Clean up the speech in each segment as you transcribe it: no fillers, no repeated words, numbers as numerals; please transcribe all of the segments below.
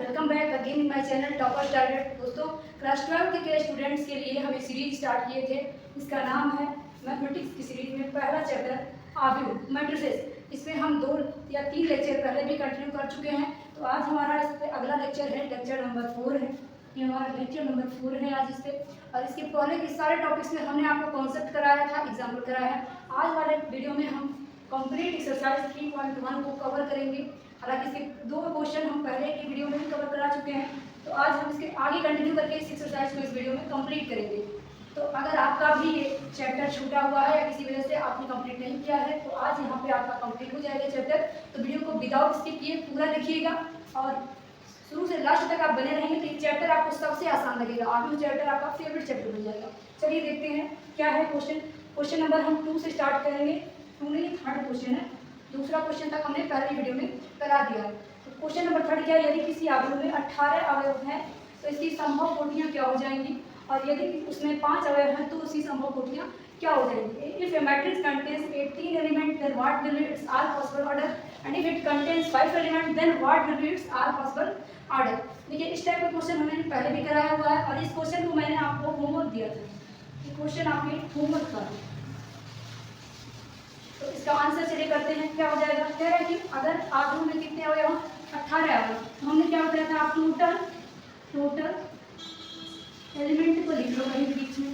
Welcome back again in my channel toppers target. दोस्तों, class 12 के students के लिए हम एक सीरीज स्टार्ट किए थे। इसका नाम है मैथमेटिक्स की सीरीज में पहला चैप्टर आव्यूह मैट्रिसेस। इसमें हम 2 या 3 लेक्चर पहले भी कंटिन्यू कर चुके हैं। तो आज हमारा इस पे अगला लेक्चर है, लेक्चर नंबर 4 है। ये हमारा लेक्चर नंबर 4 है आज इस पे। और इसके पहले के सारे टॉपिक्स में हमने आपको कॉन्सेप्ट कराया था, एग्जाम्पल कराया है। आज वाले वीडियो में हम कंप्लीट एक्सरसाइज 3.1 को कवर करेंगे। हालांकि इसके 2 क्वेश्चन हम पहले की वीडियो में भी कवर करा चुके हैं, तो आज हम इसके आगे कंटिन्यू करके इस एक्सरसाइज को इस वीडियो में कंप्लीट करेंगे। तो अगर आपका भी ये चैप्टर छूटा हुआ है या किसी वजह से आपने कंप्लीट नहीं किया है, तो आज यहाँ पे आपका कंप्लीट हो जाएगा चैप्टर। तो वीडियो को विदाउट स्किप किए पूरा देखिएगा और शुरू से लास्ट तक आप बने रहेंगे, तो ये चैप्टर आपको सबसे आसान लगेगा। आव्यूह चैप्टर आपका फेवरेट चैप्टर बन जाएगा। चलिए देखते हैं क्या है क्वेश्चन। क्वेश्चन नंबर हम 2 से स्टार्ट करेंगे। 2 नहीं, 3rd क्वेश्चन है। दूसरा क्वेश्चन तक हमने पहली वीडियो में करा दिया है। तो क्वेश्चन नंबर 3 क्या है, यदि किसी आव्यूह में 18 अवयव हैं तो इसकी संभव कोटियाँ क्या हो जाएंगी, और यदि उसमें 5 अवयव हैं तो उसकी संभव कोटियाँ क्या हो जाएंगी। If a matrix contains 18 element then what will be its all possible order, and if it contains 5 element then what will be its all possible order. देखिए, इस टाइप का क्वेश्चन हमने पहले भी कराया हुआ है और इस क्वेश्चन को मैंने आपको होमवर्क दिया था। ये क्वेश्चन आपके होमवर्क का है। तो इसका आंसर चलिए करते हैं। क्या हो जाएगा, कह रहा है कि अगर आव्यूह में कितने अवयव, 18 अवयव, तो हमने क्या बताया था, आप टोटल एलिमेंट को लिख लो कहीं बीच में।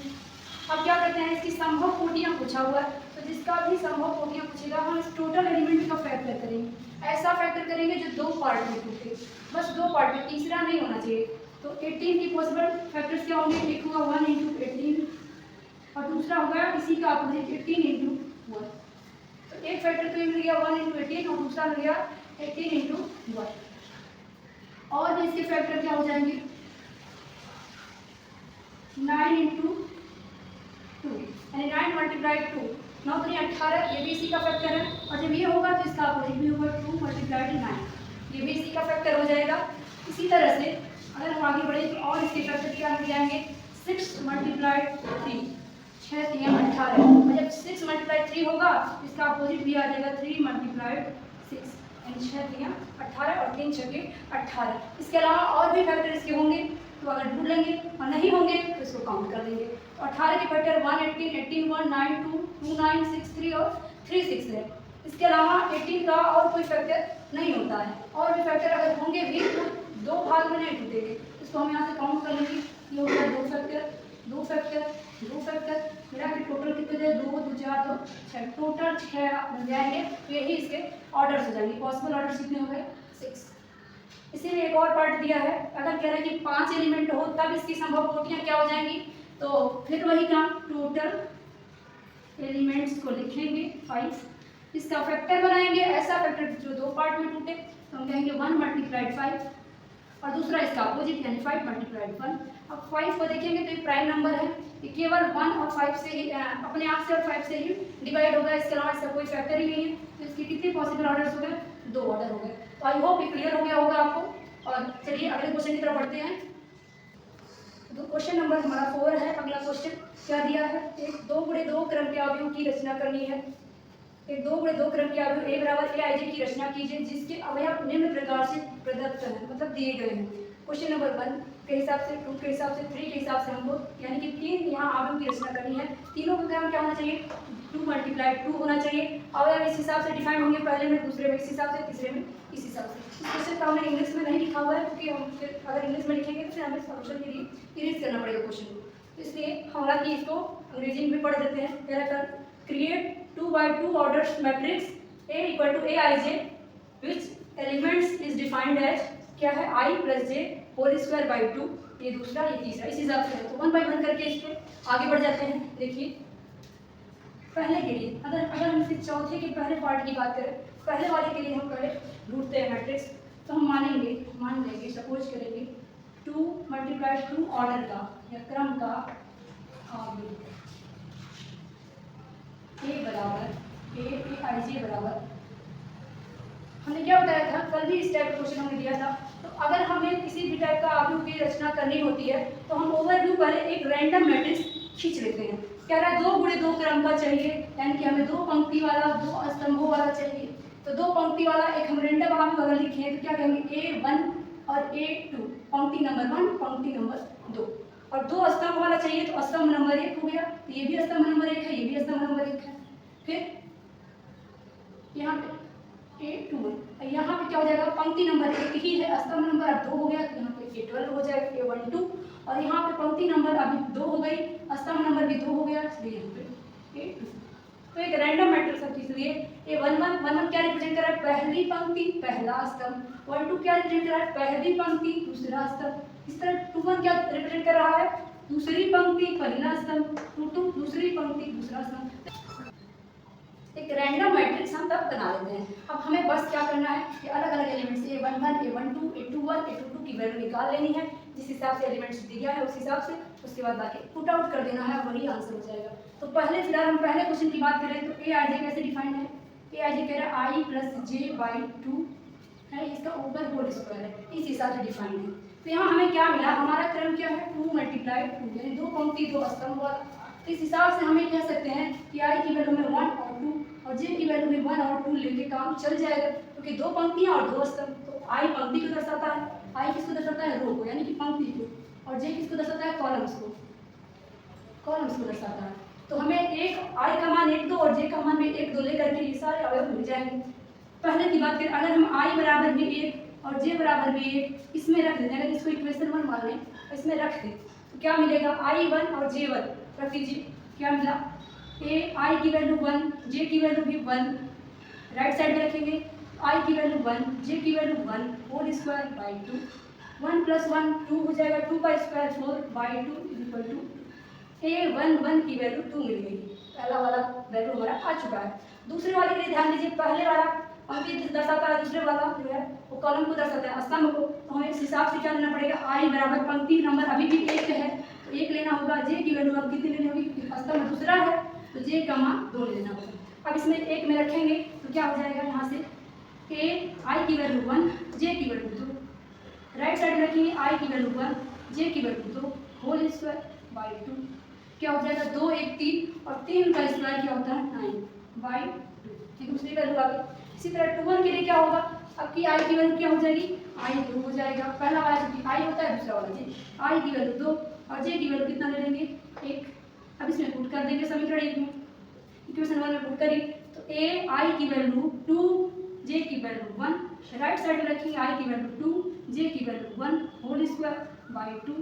अब क्या करते हैं, इसकी संभव कोटियाँ पूछा हुआ है, तो जिसका भी संभव कोटियाँ पूछेगा हम इस टोटल एलिमेंट का फैक्टर करेंगे। ऐसा फैक्टर करेंगे जो 2 पार्ट में टूटे, बस 2 पार्ट में, तीसरा नहीं होना चाहिए। तो 18 की पॉसिबल फैक्टर्स क्या होंगे, एक होगा 1 × 18 और दूसरा होगा इसी का अपोजिट 18 × 1। तो एक फैक्टर तो ये मिल गया 1 × 18 और दूसरा मिल गया 18 × 1। और भी इसके फैक्टर क्या हो जाएंगे, 9 × 2 यानी 9 × 2, 9 × 18, ये भी इसी का फैक्टर है। और जब ये होगा तो इसका अपोजिट भी होगा 2 × 9, ये भी इसी का फैक्टर हो जाएगा। इसी तरह से अगर हम आगे बढ़े तो और इसके फैक्टर क्या मिल जाएंगे, 6 × 3, 6 × 3 = 18, और जब 6 × 3 होगा इसका अपोजिट भी आ जाएगा 3 × 6, यानी 6 × 3 = 18 और 3 × 6 = 18। इसके अलावा और भी फैक्टर इसके होंगे, तो अगर ढूंढ लेंगे और नहीं होंगे तो इसको काउंट कर लेंगे। तो 18 के फैक्टर 1 18, 18 1, 9 2, 2 9, 6 3 और 3 6 है। इसके अलावा 18 का और कोई फैक्टर नहीं होता है। और भी फैक्टर अगर होंगे भी तो 2 भाग में नहीं टूटेंगे। इसको हम यहाँ से काउंट कर लेंगे। ये हो गया 2 फैक्टर, 2 फैक्टर, 2 फैक्टर, मेरा कि टोटल कितने थे, 2 2 4 तो 6, टोटल 6 बन जाएंगे। तो यही इसके ऑर्डर्स हो जाएंगे। पॉसिबल ऑर्डर कितने हो गए, 6। इसी में एक और पार्ट दिया है, अगर कह रहा है कि 5 एलिमेंट हो तब इसकी संभव कोटियाँ क्या हो जाएंगी, तो फिर वही काम, टोटल एलिमेंट्स को लिखेंगे 5, इसका फैक्टर बनाएंगे, ऐसा फैक्टर जो 2 पार्ट में टूटे, तो हम कहेंगे 1 × 5 और दूसरा इसका अपोजिट यानी 5 × 1। अब 5 को देखेंगे तो ये प्राइम नंबर है, ये केवल 1 और 5 से ही अपने आप से और 5 से ही डिवाइड होगा। इसके अलावा इसका कोई फैक्टर ही नहीं है। तो इसके कितने पॉसिबल ऑर्डर्स हो गए, 2 ऑर्डर हो गए। तो आई होप ये क्लियर हो गया होगा आपको। और चलिए अगले क्वेश्चन की तरफ बढ़ते हैं। तो क्वेश्चन नंबर हमारा 4 है। अगला क्वेश्चन क्या दिया है, एक 2 × 2 क्रम के अवयव की रचना करनी है। एक 2 × 2 क्रम के अवयव a = aij की रचना कीजिए जिसके अवयव निम्न प्रकार से प्रदत्त हैं, मतलब दिए गए हैं। क्वेश्चन नंबर 1 के हिसाब से, 2 के हिसाब से, 3 के हिसाब से हमको यानी कि 3 यहाँ अवयव की रचना करनी है। तीनों का क्रम क्या होना चाहिए, 2 × 2 होना चाहिए। अवयव इस हिसाब से डिफाइन होंगे, पहले में, दूसरे में इस हिसाब से, तीसरे में इस हिसाब से। इस क्वेश्चन को हमने इंग्लिश में नहीं लिखा हुआ है क्योंकि हम फिर अगर इंग्लिश में लिखेंगे तो फिर हमें सॉल्यूशन के लिए इरेज करना पड़ेगा क्वेश्चन को। इसलिए हालांकि इसको अंग्रेजी में भी पढ़ देते हैं। पहला कर create 2 × 2 orders matrix A = aij which elements is defined as क्या है, i + j ² 2। ये दूसरा, ये तीसरा, इस हिसाब से। तो 1 by 1 करके इस पर आगे बढ़ जाते हैं। देखिए, पहले के लिए अगर हम फिर चौथे के पहले पार्ट की बात करें, पहले वाले के लिए हम पहले ढूंढते हैं मैट्रिक्स। तो हम मान लेंगे, सपोज करेंगे 2 × 2 ऑर्डर का या क्रम का आव्यूह aij बराबर, हमने क्या बताया था, कल भी इस टाइप का क्वेश्चन हमने दिया था। तो अगर हमें किसी भी टाइप का आव्यूह की रचना करनी होती है तो हम ओवरव्यू पहले एक रैंडम मैट्रिक्स खींच लेते हैं। कह रहा है 2 × 2 क्रम का चाहिए, यानी कि हमें 2 पंक्ति वाला, 2 स्तंभों वाला चाहिए। तो 2 पंक्ति वाला एक हम रैंडम आव्यूह अगर लिखें तो क्या कहेंगे, A1 और A2 पंक्ति नंबर 1 पंक्ति नंबर 2। और 2 स्तंभ वाला चाहिए तो स्तंभ नंबर 1 हो गया, तो ये भी स्तंभ नंबर 1 है, ये भी स्तंभ नंबर 1 है। फिर यहाँ पे A2 यहाँ पे क्या हो जाएगा, पंक्ति नंबर 1 ही है, स्तंभ नंबर 2 हो गया, तो यहाँ पे A12 हो जाएगा, A12। और यहाँ पे पंक्ति नंबर अभी 2 हो गई, स्तंभ नंबर भी 2 हो गया, इसलिए यहाँ पे A2। तो एक रैंडम मैट्रिक्स है, इसलिए A11 क्या रिप्रेजेंट कर रहा है, पहली पंक्ति पहला स्तंभ, 12 क्या रिप्रेजेंट कर रहा है, पहली पंक्ति दूसरा स्तंभ। इस तरह 21 क्या रिप्रेजेंट कर रहा है, दूसरी पंक्ति पहला स्तंभ, 22 दूसरी पंक्ति दूसरा स्तंभ। एक रैंडम मैट्रिक्स हम तब बना लेते हैं। अब हमें बस क्या करना है कि अलग अलग elements A11, A12, A21, A22 की वैल्यू निकाल लेनी है, जिस हिसाब से एलिमेंट्स दिया है उस हिसाब से, उसके बाद बाकी पुट आउट कर देना है, वही आंसर हो जाएगा। तो पहले फिलहाल हम पहले क्वेश्चन की बात करें तो Aij कैसे डिफाइंड है, Aij कह रहा है i + j/2 है, इसका ऊपर होल स्क्वायर है, इस हिसाब से डिफाइंड है। तो यहाँ हमें क्या मिला, हमारा क्रम क्या है 2 × 2 यानी 2 पंक्ति 2 स्तंभ वाला। तो इस हिसाब से हमें कह सकते हैं कि i की वैल्यू में 1 और 2 और j की वैल्यू में 1 और 2 लेके काम चल जाएगा, क्योंकि 2 पंक्तियां और 2 स्तंभ। तो i पंक्ति को दर्शाता है, i किसको दर्शाता है, रो को यानी कि पंक्ति को, और j किसको दर्शाता है, कॉलम्स को दर्शाता है। तो हमें एक i का मान 1 2 और j का मान भी 1 2 लेकर के ये सारे अवयव मिल जाएंगे। पहले की बात करें, अगर हम i बराबर भी 1 और j बराबर भी 1 इसमें रख देते हैं, अगर इसको इक्वेशन 1 मान लें, इसमें रख दें तो क्या मिलेगा, i1 और j1 रख दीजिए, क्या मिला, i की वैल्यू 1, j की वैल्यू भी 1, राइट साइड में रखेंगे, i की वैल्यू 1, j की वैल्यू 1 होल स्क्वायर बाई 2, 1 + 1 2 हो जाएगा, 2 का square 4 by 2 equal to A11 की वैल्यू 2 मिल गई। पहला वाला वैल्यू हमारा आ चुका है। दूसरे वाले के लिए ध्यान दीजिए, पहले वाला पंक्ति दर्शाता है, दूसरे वाला जो है वो कॉलम को दर्शाता है, स्तंभ को। तो हमें इस हिसाब से क्या लेना पड़ेगा, i बराबर पंक्ति नंबर अभी भी 1 है तो 1 लेना होगा, j की वैल्यू अब कितनी लेनी होगी, क्योंकि स्तंभ दूसरा है तो j का मान 2 लेना होगा। अब इसमें 1 में रखेंगे तो क्या हो जाएगा, यहाँ से i की वैल्यू 1, j की वैल्यू 2, राइट साइड में रखेंगे i की वैल्यू 1, j की वैल्यू 2 होल स्क्वायर बाई 2, क्या हो जाएगा 2 1 3 और 3 का स्क्वायर क्या होता है 9 बाई 2, ठीक, दूसरी वैल्यू आ गई। इसी तरह 21 के लिए क्या होगा, अब की i की वैल्यू क्या हो जाएगी, i 2 हो जाएगा, पहला वाला जो i होता है दूसरा वाला j, i की वैल्यू 2 और j की वैल्यू कितना ले लेंगे 1। अब इसमें पुट कर देंगे समीकरण 1 में, इक्वेशन 1 में पुट करिए तो i की वैल्यू 2, j की वैल्यू 1, राइट साइड में रखेंगे i की वैल्यू 2, j की वैल्यू 1 होल स्क्वायर बाई 2,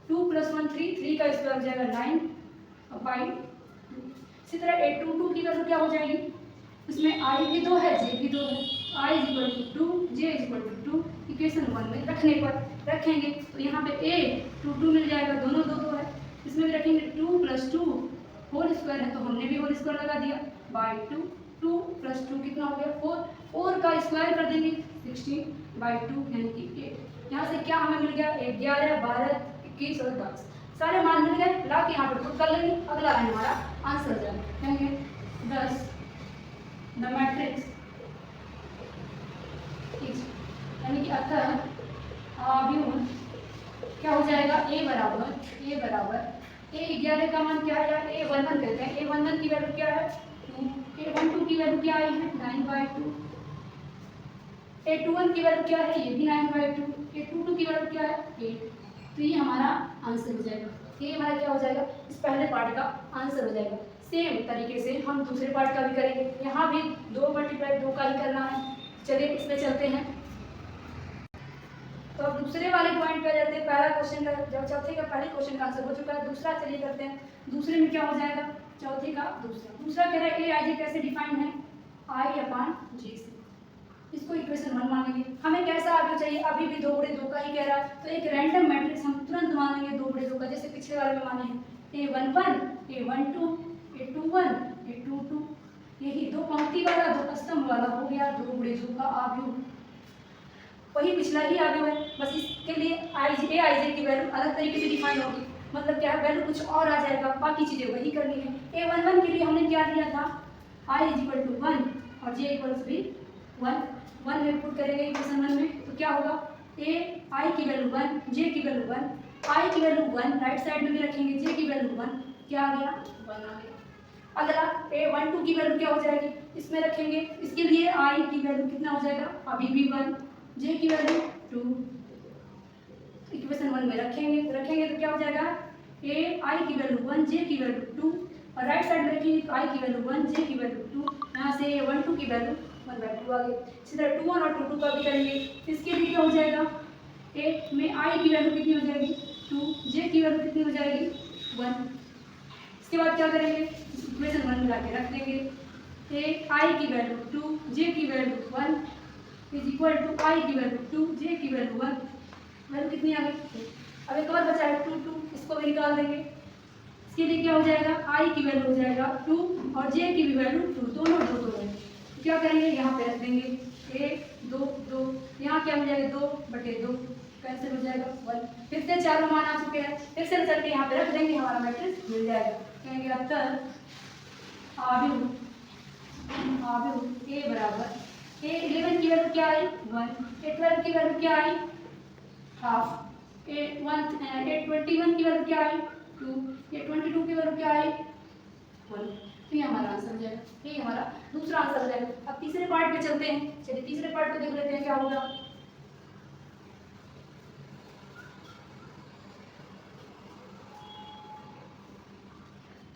2 + 1 3, 3 का स्क्वायर हो जाएगा 9 बाई 2। इसी तरह A22 की वैल्यू क्या हो जाएगी, इसमें i भी 2 है, j भी 2 है, i = 2, j = 2, इक्वेशन 1 में रखने पर रखेंगे तो यहाँ पे A22 मिल जाएगा, दोनों 2 2 है, इसमें भी रखेंगे 2 + 2 होल स्क्वायर है तो हमने भी होल स्क्वायर लगा दिया बाई 2, 2 + 2 कितना हो गया 4, 4 का स्क्वायर कर देंगे 16 बाई 2 यानी कि 8। यहाँ से क्या हमें मिल गया, 11 12 21 और 22 सारे मान मिल गए, ला के यहाँ पर पुट कर लेंगे, अगला लाइन हमारा आंसर हो जाएगा, कहेंगे 10 द मैट्रिक्स इज, यानी कि अतः आव्यूह क्या हो जाएगा, a बराबर A11 का मान क्या है, या A11 कहते हैं, A11 की वैल्यू क्या है 2, A12 की वैल्यू क्या आई है 9/2, A21 की वैल्यू क्या है, ये भी 9/2, A22 की वैल्यू क्या है 8। तो ये हमारा आंसर हो जाएगा, ये हमारा क्या हो जाएगा, इस पहले पार्ट का आंसर हो जाएगा। सेम तरीके से हम दूसरे पार्ट का भी करेंगे, यहाँ भी 2 × 2 का ही करना है। चलिए इसमें चलते हैं, तो अब दूसरे वाले पॉइंट पे जाते हैं। पहला क्वेश्चन का, जब चौथे का पहले क्वेश्चन का आंसर हो चुका है, दूसरा चलिए करते हैं। दूसरे में क्या हो जाएगा, चौथे का दूसरा कह रहा है Aij कैसे डिफाइंड है, i/j से, इसको इक्वेशन 1 मानेंगे। हमें कैसा आगे चाहिए, अभी भी 2 × 2 का ही कह रहा है, तो एक रैंडम मैट्रिक्स हम तुरंत मानेंगे 2 × 2 का, जैसे पिछले वाले में माने हैं A11 A12 A21 A22, यही 2 पंक्ति वाला 2 स्तंभ वाला हो गया 2 × 2 का आव्यूह, वही पिछला ही आव्यूह है, बस इसके लिए Aij की वैल्यू अलग तरीके से डिफाइन होगी, मतलब क्या है वैल्यू कुछ और आ जाएगा, बाकी चीजें वही करनी है। A11 के लिए हमने क्या दिया था, i = 1 और j = 1 में पुट करेंगे इक्वेशन 1 में, तो क्या होगा, i की वैल्यू 1, j की वैल्यू 1, i की वैल्यू 1 राइट साइड में भी रखेंगे, j की वैल्यू 1 क्या आ गया 1 आ गया। अगला A12 की वैल्यू क्या हो जाएगी, इसमें रखेंगे, इसके लिए i की वैल्यू कितना हो जाएगा, अभी भी 1, j की वैल्यू 2, वैल्यू में रखेंगे तो क्या हो जाएगा, ए आई की वैल्यू 1, जे की वैल्यू 2, और राइट साइड में रखेंगे तो आई की वैल्यू 1, जे की वैल्यू 2, यहाँ से 1 2 की वैल्यू 1/2 आ गई। इसी तरह 2 1 और 2 2 का भी करेंगे। इसके लिए क्या हो जाएगा, ए में आई की वैल्यू कितनी हो जाएगी 2, जे की वैल्यू कितनी हो जाएगी 1। इसके बाद क्या करेंगे, इक्वेशन 1 मिला के रख देंगे, ए आई की वैल्यू 2, जे की वैल्यू 1 इज इक्वल टू आई की वैल्यू 2, जे की वैल्यू 1, वैल्यू कितनी आ गई। अब एक और बचा है 2 2, इसको भी निकाल देंगे। इसके लिए क्या हो जाएगा, आई की वैल्यू हो जाएगा 2 और जे की भी वैल्यू 2, दोनों 2 2 है। तो क्या करेंगे, यहाँ पे रख देंगे 1 2 2, यहाँ क्या मिल जाएगा 2/2, कैंसिल हो जाएगा 1। फिर से चारों मान आ चुके हैं, फिर से चल के यहाँ पे रख देंगे, हमारा मैट्रिक्स मिल जाएगा। कहेंगे अतः आव्यूह ए बराबर A11 की वैल्यू क्या आई 1, A12 की वैल्यू क्या आई हाफ, A21 की वैल्यू क्या आई 2, A22 की वैल्यू क्या आई 1। तो ये हमारा आंसर हो जाएगा, ये हमारा दूसरा आंसर हो जाएगा। अब तीसरे पार्ट पे चलते हैं। चलिए तीसरे पार्ट को देख लेते हैं क्या होगा।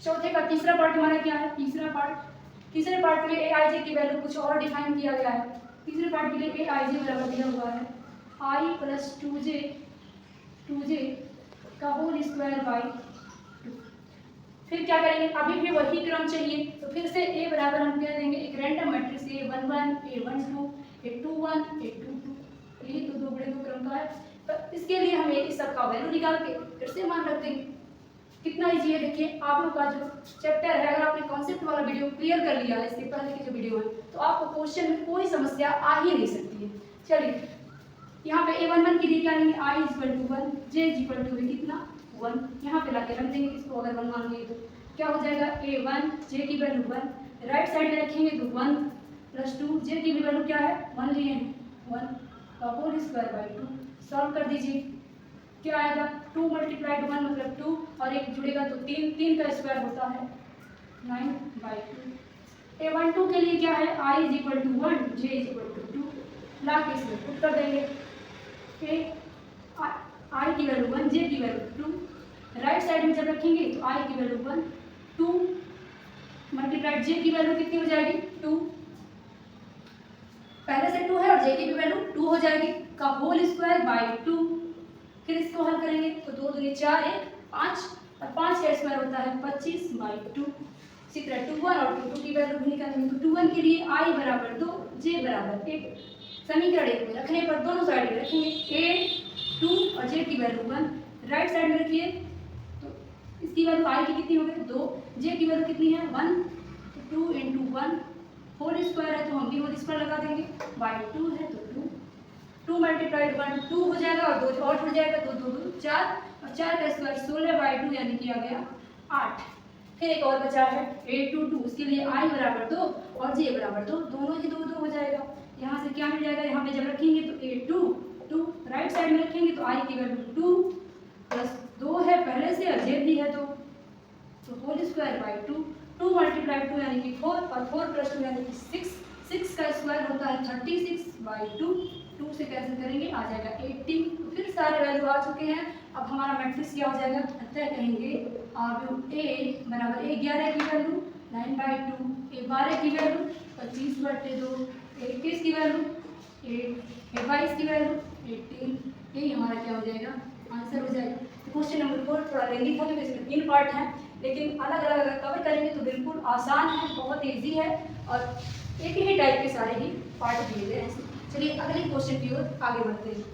चौथे का तीसरा पार्ट हमारा क्या है, तीसरे पार्ट के लिए ए आई जे की वैल्यू कुछ और डिफाइन किया गया है। तीसरे पार्ट के लिए ए आई जे बराबर दिया हुआ है आई प्लस 2जे का होल स्क्वायर बाई 2। फिर क्या करेंगे, अभी भी वही क्रम चाहिए, तो फिर से ए बराबर हम कह देंगे एक random matrix A11 A12 A21 A22, यही तो 2 बड़े 2 क्रम का है। तो इसके लिए हमें इस सब का वैल्यू निकाल के फिर से मान रख देंगे। कितना इजी है, देखिए आप लोग का जो चैप्टर है, अगर आपने कॉन्सेप्ट वाला वीडियो क्लियर कर लिया है, इसके पहले की जो वीडियो है, तो आपको क्वेश्चन में कोई समस्या आ ही नहीं सकती है। चलिए यहाँ पे A11 के लिए क्या लेंगे, I = 1, J = कितना 1, यहाँ पे लाके रख देंगे। इसको अगर 1 मान लेंगे तो क्या हो जाएगा, A1 J की वैल्यू 1, राइट साइड में रखेंगे तो 1 + 2, J की भी वैल्यू क्या है 1 लिए हैं, 1 का होल स्क्वायर बाई 2। सॉल्व कर दीजिए, क्या आएगा 2 × 1 मतलब 2, और एक जुड़ेगा तो 3, 3 का स्क्वायर होता है 9/2। A12 के लिए क्या है, I = 1, J = 2, ला के इसमें पुट कर देंगे। I की वैल्यू 1, J की वैल्यू 2, राइट साइड में जब रखेंगे तो I की वैल्यू 1, 2 × J की वैल्यू कितनी हो जाएगी 2, पहले से 2 है और J की भी वैल्यू 2 हो जाएगी, का होल स्क्वायर बाई 2। फिर इसको हल करेंगे तो 2 दूनी 4 1 5, और 5 का स्क्वायर होता है 25/2। इसी तरह 21 और 22 की वैल्यू भी निकालेंगे तो 21 के लिए I = 2, J = 1। समीकरण 1 में रखने पर दोनों साइड में रखेंगे A 2 और J की वैल्यू 1, राइट साइड में रखिए तो इसकी वैल्यू I की कितनी हो गई 2, J की वैल्यू कितनी है 1, तो 2 × 1 होल स्क्वायर है तो हम भी होल स्क्वायर लगा देंगे, बाई 2 है तो 2 × 1 2 हो जाएगा और 2 और जुड़ जाएगा तो 2 2 4, और 4 का स्क्वायर 16/2 यानी कि आ गया 8। फिर एक और बचा है A22, उसके लिए I = 2 और J = 2, दोनों ही 2 2 हो जाएगा। यहाँ से क्या मिल जाएगा, यहाँ पे जब रखेंगे तो A2 2, राइट साइड में रखेंगे तो I की वैल्यू 2 + 2 है पहले से और J भी है तो होल स्क्वायर बाई 2, 2 × 2 यानी कि 4, और 4 + 2 यानी कि 6, 6 का स्क्वायर होता है 36/2, 2 से कैंसिल करेंगे आ जाएगा 18। तो फिर सारे वैल्यू आ चुके हैं। अब हमारा मैट्रिक्स क्या हो जाएगा, अतः कहेंगे आव्यूह A बराबर A11 की वैल्यू 9/2, A12 की वैल्यू 25/2, A21 की वैल्यू 8, A22 की वैल्यू 18। यही हमारा क्या हो जाएगा, आंसर हो जाएगा। क्वेश्चन नंबर 4 थोड़ा लेंदी था क्योंकि इसमें 3 पार्ट हैं, लेकिन अलग अलग अगर कवर करेंगे तो बिल्कुल आसान है, बहुत ईजी है, और एक ही टाइप के सारे ही पार्ट दिए गए हैं। चलिए अगले क्वेश्चन की ओर आगे बढ़ते हैं।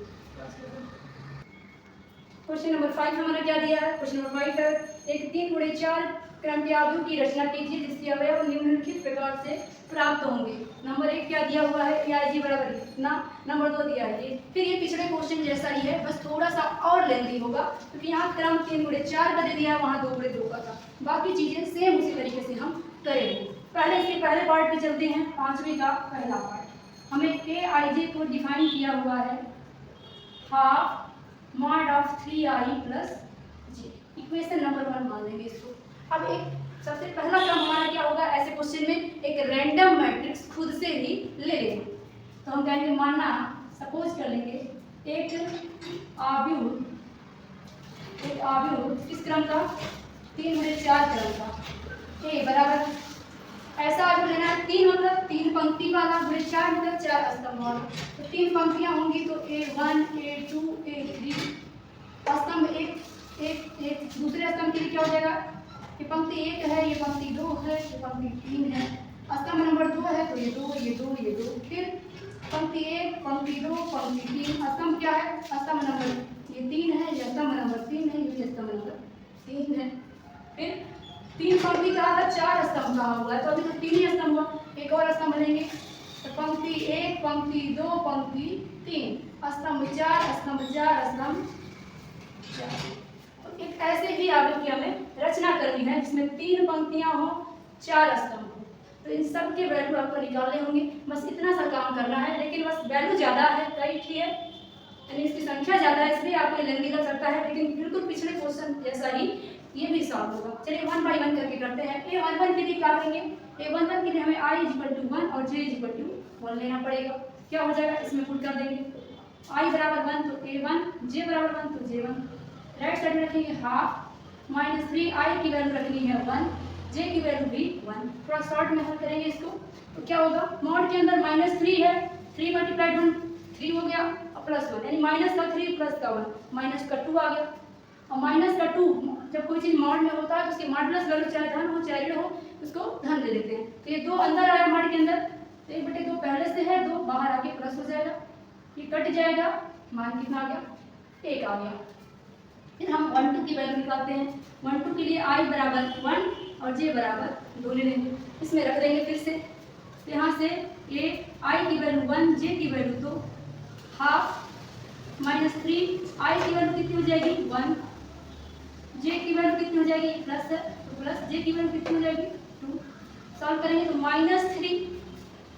क्वेश्चन नंबर 5 हमारा क्या दिया है, क्वेश्चन नंबर 5 है एक 3 × 4 क्रम के आव्यूह की रचना कीजिए जिसके अवयव निम्नलिखित प्रकार से प्राप्त होंगे। नंबर 1 क्या दिया हुआ है, AIG बराबर इतना, नंबर 2 दिया है ये। फिर ये पिछले क्वेश्चन जैसा ही है, बस थोड़ा सा और लेंदी होगा क्योंकि यहाँ क्रम 3 × 4 का दे दिया है, वहाँ 2 × 2 का था। बाकी चीजें सेम उसी तरीके से हम करेंगे। पहले इसके पहले पार्ट पे चलते हैं, 5वीं का पहला पार्ट। हमें AIJ को डिफाइन किया हुआ है half mod of 3I + J, equation number 1 मान लेंगे इसको। अब एक सबसे पहला काम हमारा क्या होगा, ऐसे क्वेश्चन में एक रैंडम मैट्रिक्स खुद से ही ले लेंगे। तो हम कहेंगे मानना, सपोज कर लेंगे एक आव्यूह एक आव्यूह किस क्रम का, 3 गुणे 4 क्रम का। ए बराबर ऐसा आव्यूह लेना है, 3 मतलब 3 पंक्ति वाला, गुणे 4 मतलब 4 स्तंभ वाला। तो 3 पंक्तियां होंगी तो A1 A2 A3 स्तंभ एक दूसरे स्तंभ के लिए क्या हो जाएगा, ये पंक्ति 1 है, ये पंक्ति 2 है, ये पंक्ति 3 है। स्तंभ नंबर 2 है तो ये 2 ये 2 ये 2, फिर पंक्ति 1 पंक्ति 2 पंक्ति 3। स्तंभ क्या है, स्तंभ नंबर ये 3 है, ये स्तंभ नंबर 3 है, ये स्तंभ नंबर 3 है। फिर 3 पंक्ति का आधा 4 स्तंभ कहा हुआ है, तो अभी तो 3 ही स्तंभ हुआ, एक और स्तंभ लेंगे तो पंक्ति 1 पंक्ति 2 पंक्ति 3 स्तंभ 4 स्तंभ 4 स्तंभ 4। एक ऐसे ही आव्यूह की हमें रचना करनी है जिसमें 3 पंक्तियां हो 4 स्तंभ हो। तो इन सब के वैल्यू आपको निकालने होंगे, बस इतना सा काम करना है। लेकिन बस वैल्यू ज़्यादा है, राइट है, यानी इसकी संख्या ज़्यादा है, इसलिए आपको लेंदी लग सकता है, लेकिन बिल्कुल पिछले क्वेश्चन जैसा ही ये भी सॉल्व होगा। चलिए 1 बाई 1 करके करते हैं। A11 के लिए क्या करेंगे, A11 के लिए हमें I = 1 और J = 1 लेना पड़ेगा। क्या हो जाएगा, इसमें पुट कर देंगे, I बराबर 1 तो A1, J बराबर 1 तो J1। राइट साइड में रखेंगे हाफ माइनस 3, I की वैल्यू रखनी है 1, J की वैल्यू भी 1। थोड़ा शॉर्ट में हल करेंगे इसको तो क्या होगा, मॉड के अंदर -3 है, 3 मल्टीप्लाइड 1 3 हो गया और +1, यानी माइनस का 3 प्लस का 1, माइनस का 2 आ गया। और माइनस का 2 जब कोई चीज़ मॉड में होता है तो उसकी मॉडुलस वैल्यू चाहे धन हो चाहे ऋण हो उसको धन दे देते हैं। तो ये 2 अंदर आया मॉड के अंदर, तो 1/2 पहले से है, 2 बाहर आके प्लस हो जाएगा, ये कट जाएगा, मान कितना आ गया, 1 आ गया। फिर हम 1 2 की वैल्यू निकालते हैं। 1 2 के लिए I बराबर 1 और J बराबर 2 ले लेंगे, इसमें रख देंगे फिर से। तो यहाँ से ये I की वैल्यू 1 J की वैल्यू 2, हाफ माइनस 3 I की वैल्यू कितनी हो जाएगी 1, J की वैल्यू कितनी हो जाएगी प्लस है तो प्लस, J की वैल्यू कितनी हो जाएगी 2। सॉल्व करेंगे तो -3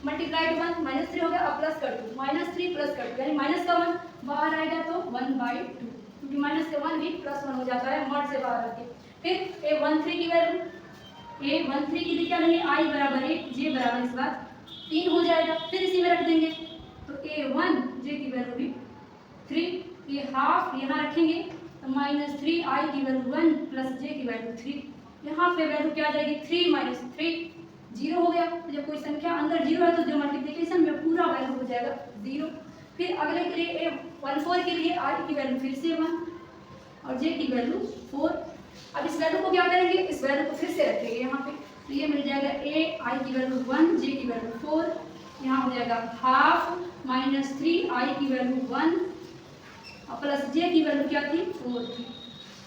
मल्टीप्लाइड 1 -3 हो गया और प्लस कर 2, -3 प्लस कर 2 यानी माइनस का 1 बाहर आएगा तो 1/2, क्योंकि माइनस का 1 भी +1 हो जाता है मॉड से बाहर आके। फिर A13 की वैल्यू, A13 के लिए क्या लेंगे, I बराबर 1 J बराबर इस बार 3 हो जाएगा, फिर इसी में रख देंगे तो A1 J की वैल्यू भी 3, ये हाफ यहाँ रखेंगे तो -3 I की वैल्यू 1 प्लस J की वैल्यू 3, यहाँ पे वैल्यू क्या आ जाएगी 3 - 3 0 हो गया। तो जब कोई संख्या अंदर 0 है तो जो मल्टीप्लिकेशन में पूरा वैल्यू हो जाएगा 0। फिर अगले के लिए A14 के लिए I की वैल्यू फिर से 1 और J की वैल्यू 4। अब इस वैल्यू को क्या करेंगे, इस वैल्यू को फिर से रखेंगे यहाँ पे, तो ये मिल जाएगा I की वैल्यू 1 J की वैल्यू 4, यहाँ हो जाएगा हाफ -3 I की वैल्यू 1 और प्लस J की वैल्यू क्या थी 4 थी।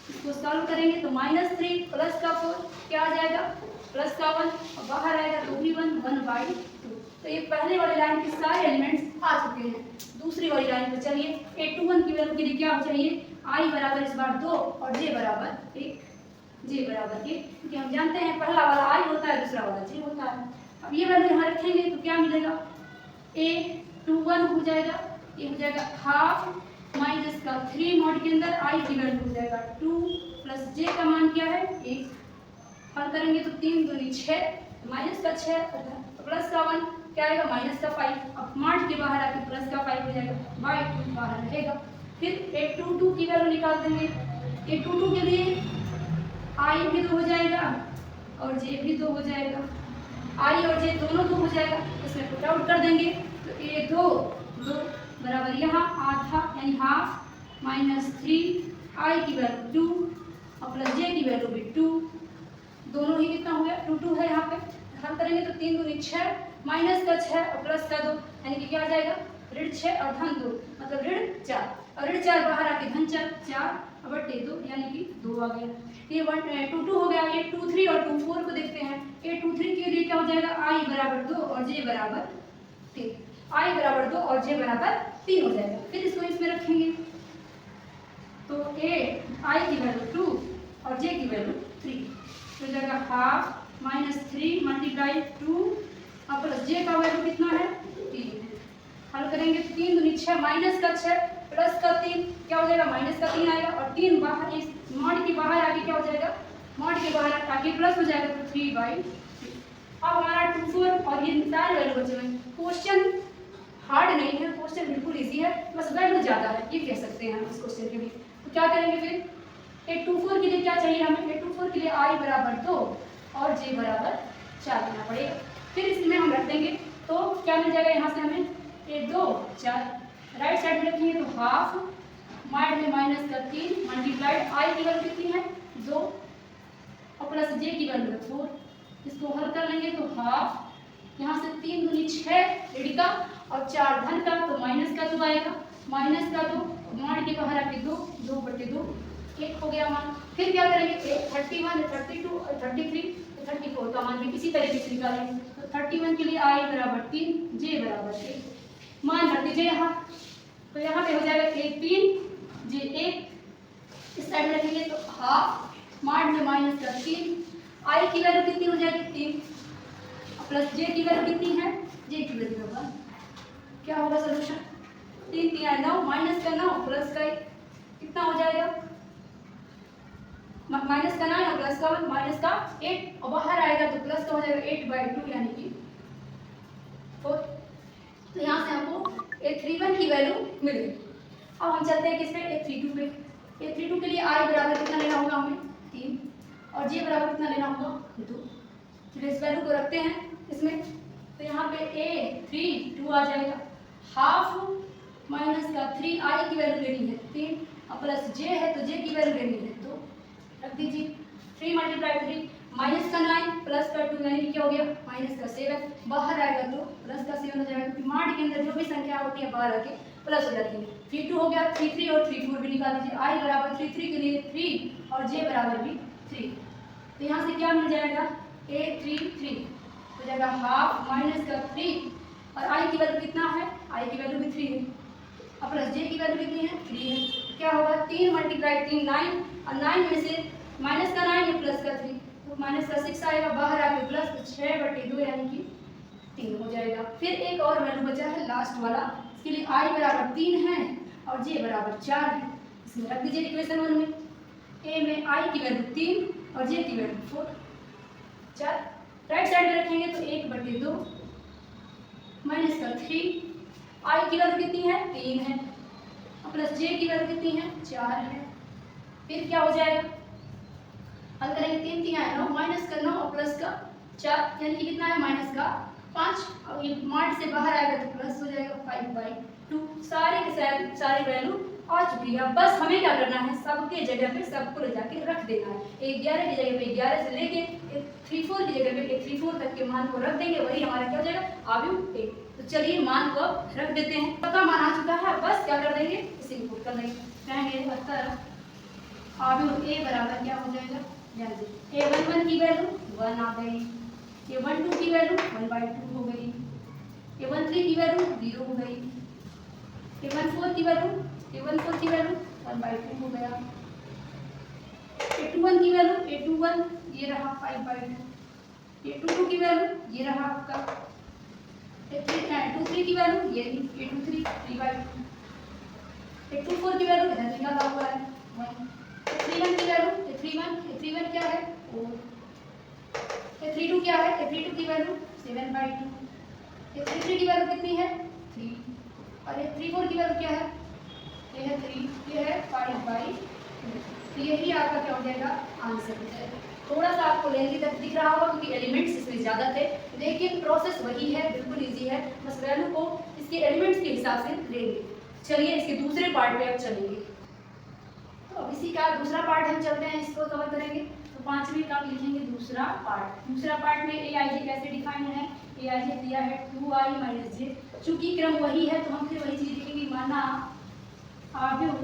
इसको सॉल्व करेंगे तो -3 प्लस का 4 क्या आ जाएगा प्लस का 1 और बाहर आएगा तो भी 1/2। तो ये पहले वाले लाइन के सारे एलिमेंट्स आ चुके हैं। दूसरी वाली लाइन पे चलिए, A21 की वैल्यू के लिए क्या चाहिए, I बराबर इस बार 2 और J बराबर 1, J बराबर 1, क्योंकि हम जानते हैं पहला वाला I होता है दूसरा वाला J होता है। अब ये वैल्यू यहाँ रखेंगे तो क्या मिलेगा, A21 हो जाएगा, ये हो जाएगा हाफ माइनस का 3 मॉड के अंदर I की वैल्यू हो जाएगा 2 प्लस J का मान क्या है 1। हल करेंगे तो 3 दूनी 6, माइनस का 6 तो प्लस का 1 क्या आएगा माइनस का 5, अब मॉड के बाहर आके प्लस का 5 हो जाएगा, y2 बाहर रहेगा। फिर A22 की वैल्यू निकाल देंगे, A22 के लिए I भी 2 हो जाएगा और J भी 2 हो जाएगा, I और J दोनों 2 हो जाएगा, इसमें पुट आउट कर देंगे तो A2 बराबर यहाँ आधा यानी हाफ -3 I की वैल्यू 2 और प्लस J की वैल्यू भी 2, दोनों ही कितना हो गया 2 है यहाँ पे। हल करेंगे तो 3 दूनी 6, माइनस का 6 और प्लस का 2 यानी कि क्या आ जाएगा ऋण 6 और धन 2 मतलब ऋण 4 और ऋण 4 बाहर आके धन 4 और बटे 2 यानी कि 2 आ गया। ये 2 हो गया। ये 2 3 और 2 4 को देखते हैं। ये 2 3 के लिए क्या हो जाएगा I बराबर 2 और J बराबर 3, I बराबर 2 और J बराबर 3 हो जाएगा। फिर इसको इसमें रखेंगे तो I की वैल्यू 2 और J की वैल्यू 3 हो जाएगा हाफ -3 मल्टीप्लाई 2 और प्लस J का वैल्यू कितना है 3। हल करेंगे तो 3 दूनी 6 माइनस का 6 प्लस का 3 क्या हो जाएगा माइनस का 3 आएगा और 3 बाहर इस मॉड के बाहर आके क्या हो जाएगा मॉड के बाहर आके प्लस हो जाएगा तो 3/3। अब हमारा 2 4 और ये सारे वैल्यू बचे हुए। क्वेश्चन हार्ड नहीं है, क्वेश्चन बिल्कुल इजी है, बस वैल्यू ज़्यादा है ये कह सकते हैं हम इस क्वेश्चन के लिए। तो क्या करेंगे फिर 824 के लिए क्या चाहिए हमें? 824 के लिए I बराबर 2 और J बराबर 4 लेना पड़ेगा। फिर इसमें हम रख देंगे तो क्या मिल जाएगा यहाँ से हमें? 1 2 4 राइट साइड में रखेंगे तो हाफ माइड में माइनस का 3 मल्टीप्लाइड I की वैल्यू कितनी है? 2 और प्लस J की वैल्यू है 4। इसको हल कर लेंगे तो हाफ यहाँ से 3 दूनी 6 ऋण का और 4 धन का तो माइनस का 2 आएगा, माइनस का 2 माइड के बाहर आके 2 2/2 1 हो गया मान। फिर क्या करेंगे? 31 32 और 33 34 का मान भी इसी तरीके से निकालेंगे। तो 31 के लिए I बराबर 3 J बराबर 1 मान रख दीजिए यहाँ। तो यहाँ पे हो जाएगा 1 3 J 1 इस साइड में रखेंगे तो हाफ माइड में माइनस का 3 I की वैल्यू कितनी हो जाएगी? 3 प्लस J की वैल्यू कितनी है? J की वैल्यू होगा क्या होगा सोल्यूशन? 3 3 9 माइनस का 9 प्लस का कितना हो जाएगा? माइनस का 9 और प्लस का 1 माइनस का 8 और बाहर आएगा तो प्लस का हो जाएगा 8/2 यानी कि 4। तो यहाँ से हमको A31 की वैल्यू मिल गई। अब हम चलते हैं किस पे? A32 पे। A32 के लिए I बराबर कितना लेना होगा हमें? 3 और J बराबर कितना लेना होगा? 2। फिर इस वैल्यू को रखते हैं इसमें तो यहाँ पे A32 आ जाएगा हाफ माइनस का 3 I की वैल्यू लेनी है 3 और प्लस J है तो J की वैल्यू लेनी है 2 रख दीजिए। 3 × 3 माइनस का 9 प्लस का 2 यानी कि क्या हो गया? माइनस का 7 बाहर आएगा तो प्लस का 7 हो जाएगा क्योंकि माड के अंदर जो भी संख्या होती है बाहर आके प्लस हो जाती है। 32 हो गया 33 और 34 भी निकाल दीजिए। I बराबर 33 के लिए 3 और J बराबर भी 3 तो यहाँ से क्या मिल जाएगा? A33 हो जाएगा हाफ माइनस का 3 और I की वैल्यू कितना है? I की वैल्यू भी 3 है और प्लस J की वैल्यू कितनी है? 3 है। क्या होगा? 3 × 3 9 और 9 में से माइनस का 9 या प्लस का 3 तो माइनस का 6 आएगा बाहर आके प्लस तो 6/2 यानी कि 3 हो जाएगा। फिर एक और वैल्यू बचा है लास्ट वाला, इसके लिए I बराबर 3 है और J बराबर 4 है। इसमें रख दीजिए इक्वेशन 1 में। A में I की वैल्यू 3 और J की वैल्यू 4 4 राइट साइड में रखेंगे तो 1/2 माइनस का 3 I की वैल्यू कितनी है? 3 है और प्लस J की वैल्यू कितनी है? 4 है। फिर क्या हो जाएगा? हल करेंगे 3 3 9 माइनस का 9 और प्लस का 4 यानी कि कितना है? माइनस का 5 और ये माड से बाहर आएगा तो प्लस हो जाएगा 5/2। सारे के सारे वैल्यू आ चुकी है। बस हमें क्या करना है? सबके जगह पे सबको ले जाके रख देना है। 11 की जगह पे 11 से लेके 34 की जगह पे 34 तक के मान को रख देंगे, वही हमारा क्या हो जाएगा? आव्यूह A। तो चलिए मान को रख देते हैं। पता मान आ चुका है, बस क्या कर देंगे? इसे इनपुट कर देंगे। कहेंगे आव्यूह A बराबर क्या हो जाएगा? A11 की वैल्यू 1 आ गई, A12 की वैल्यू 1/2 हो गई, A13 की वैल्यू 0 हो गई, A14 की वैल्यू 1/2 हो गया, A21 की वैल्यू A21 ये रहा 5/2, A22 की वैल्यू ये रहा आपका, A23 की वैल्यू ये A23 3/2, A24 की वैल्यू इधर निकाला हुआ है 1, A31 की वैल्यू A31 क्या है? 4, A32 क्या है? A32 की वैल्यू 7/2, A33 की वैल्यू कितनी है? 3 और A34 की वैल्यू क्या है? ये है 3, ये है 5/2। तो यही आपका क्या हो जाएगा? आंसर हो जाएगा। थोड़ा सा आपको लेंथी तक दिख रहा होगा क्योंकि एलिमेंट्स इसमें ज़्यादा थे, लेकिन प्रोसेस वही है, बिल्कुल ईजी है। बस वैल्यू को इसके एलिमेंट्स के हिसाब से लेंगे। चलिए इसके दूसरे पार्ट पे अब चलेंगे। तो अब इसी का दूसरा पार्ट हम चलते हैं, इसको कवर करेंगे। तो 5वीं का लिखेंगे दूसरा पार्ट। दूसरा पार्ट में AIJ कैसे डिफाइन है? AIJ दिया है 2I - J। चूंकि क्रम वही है तो हम फिर वही चीज़ लिखेंगे। माना आव्यूह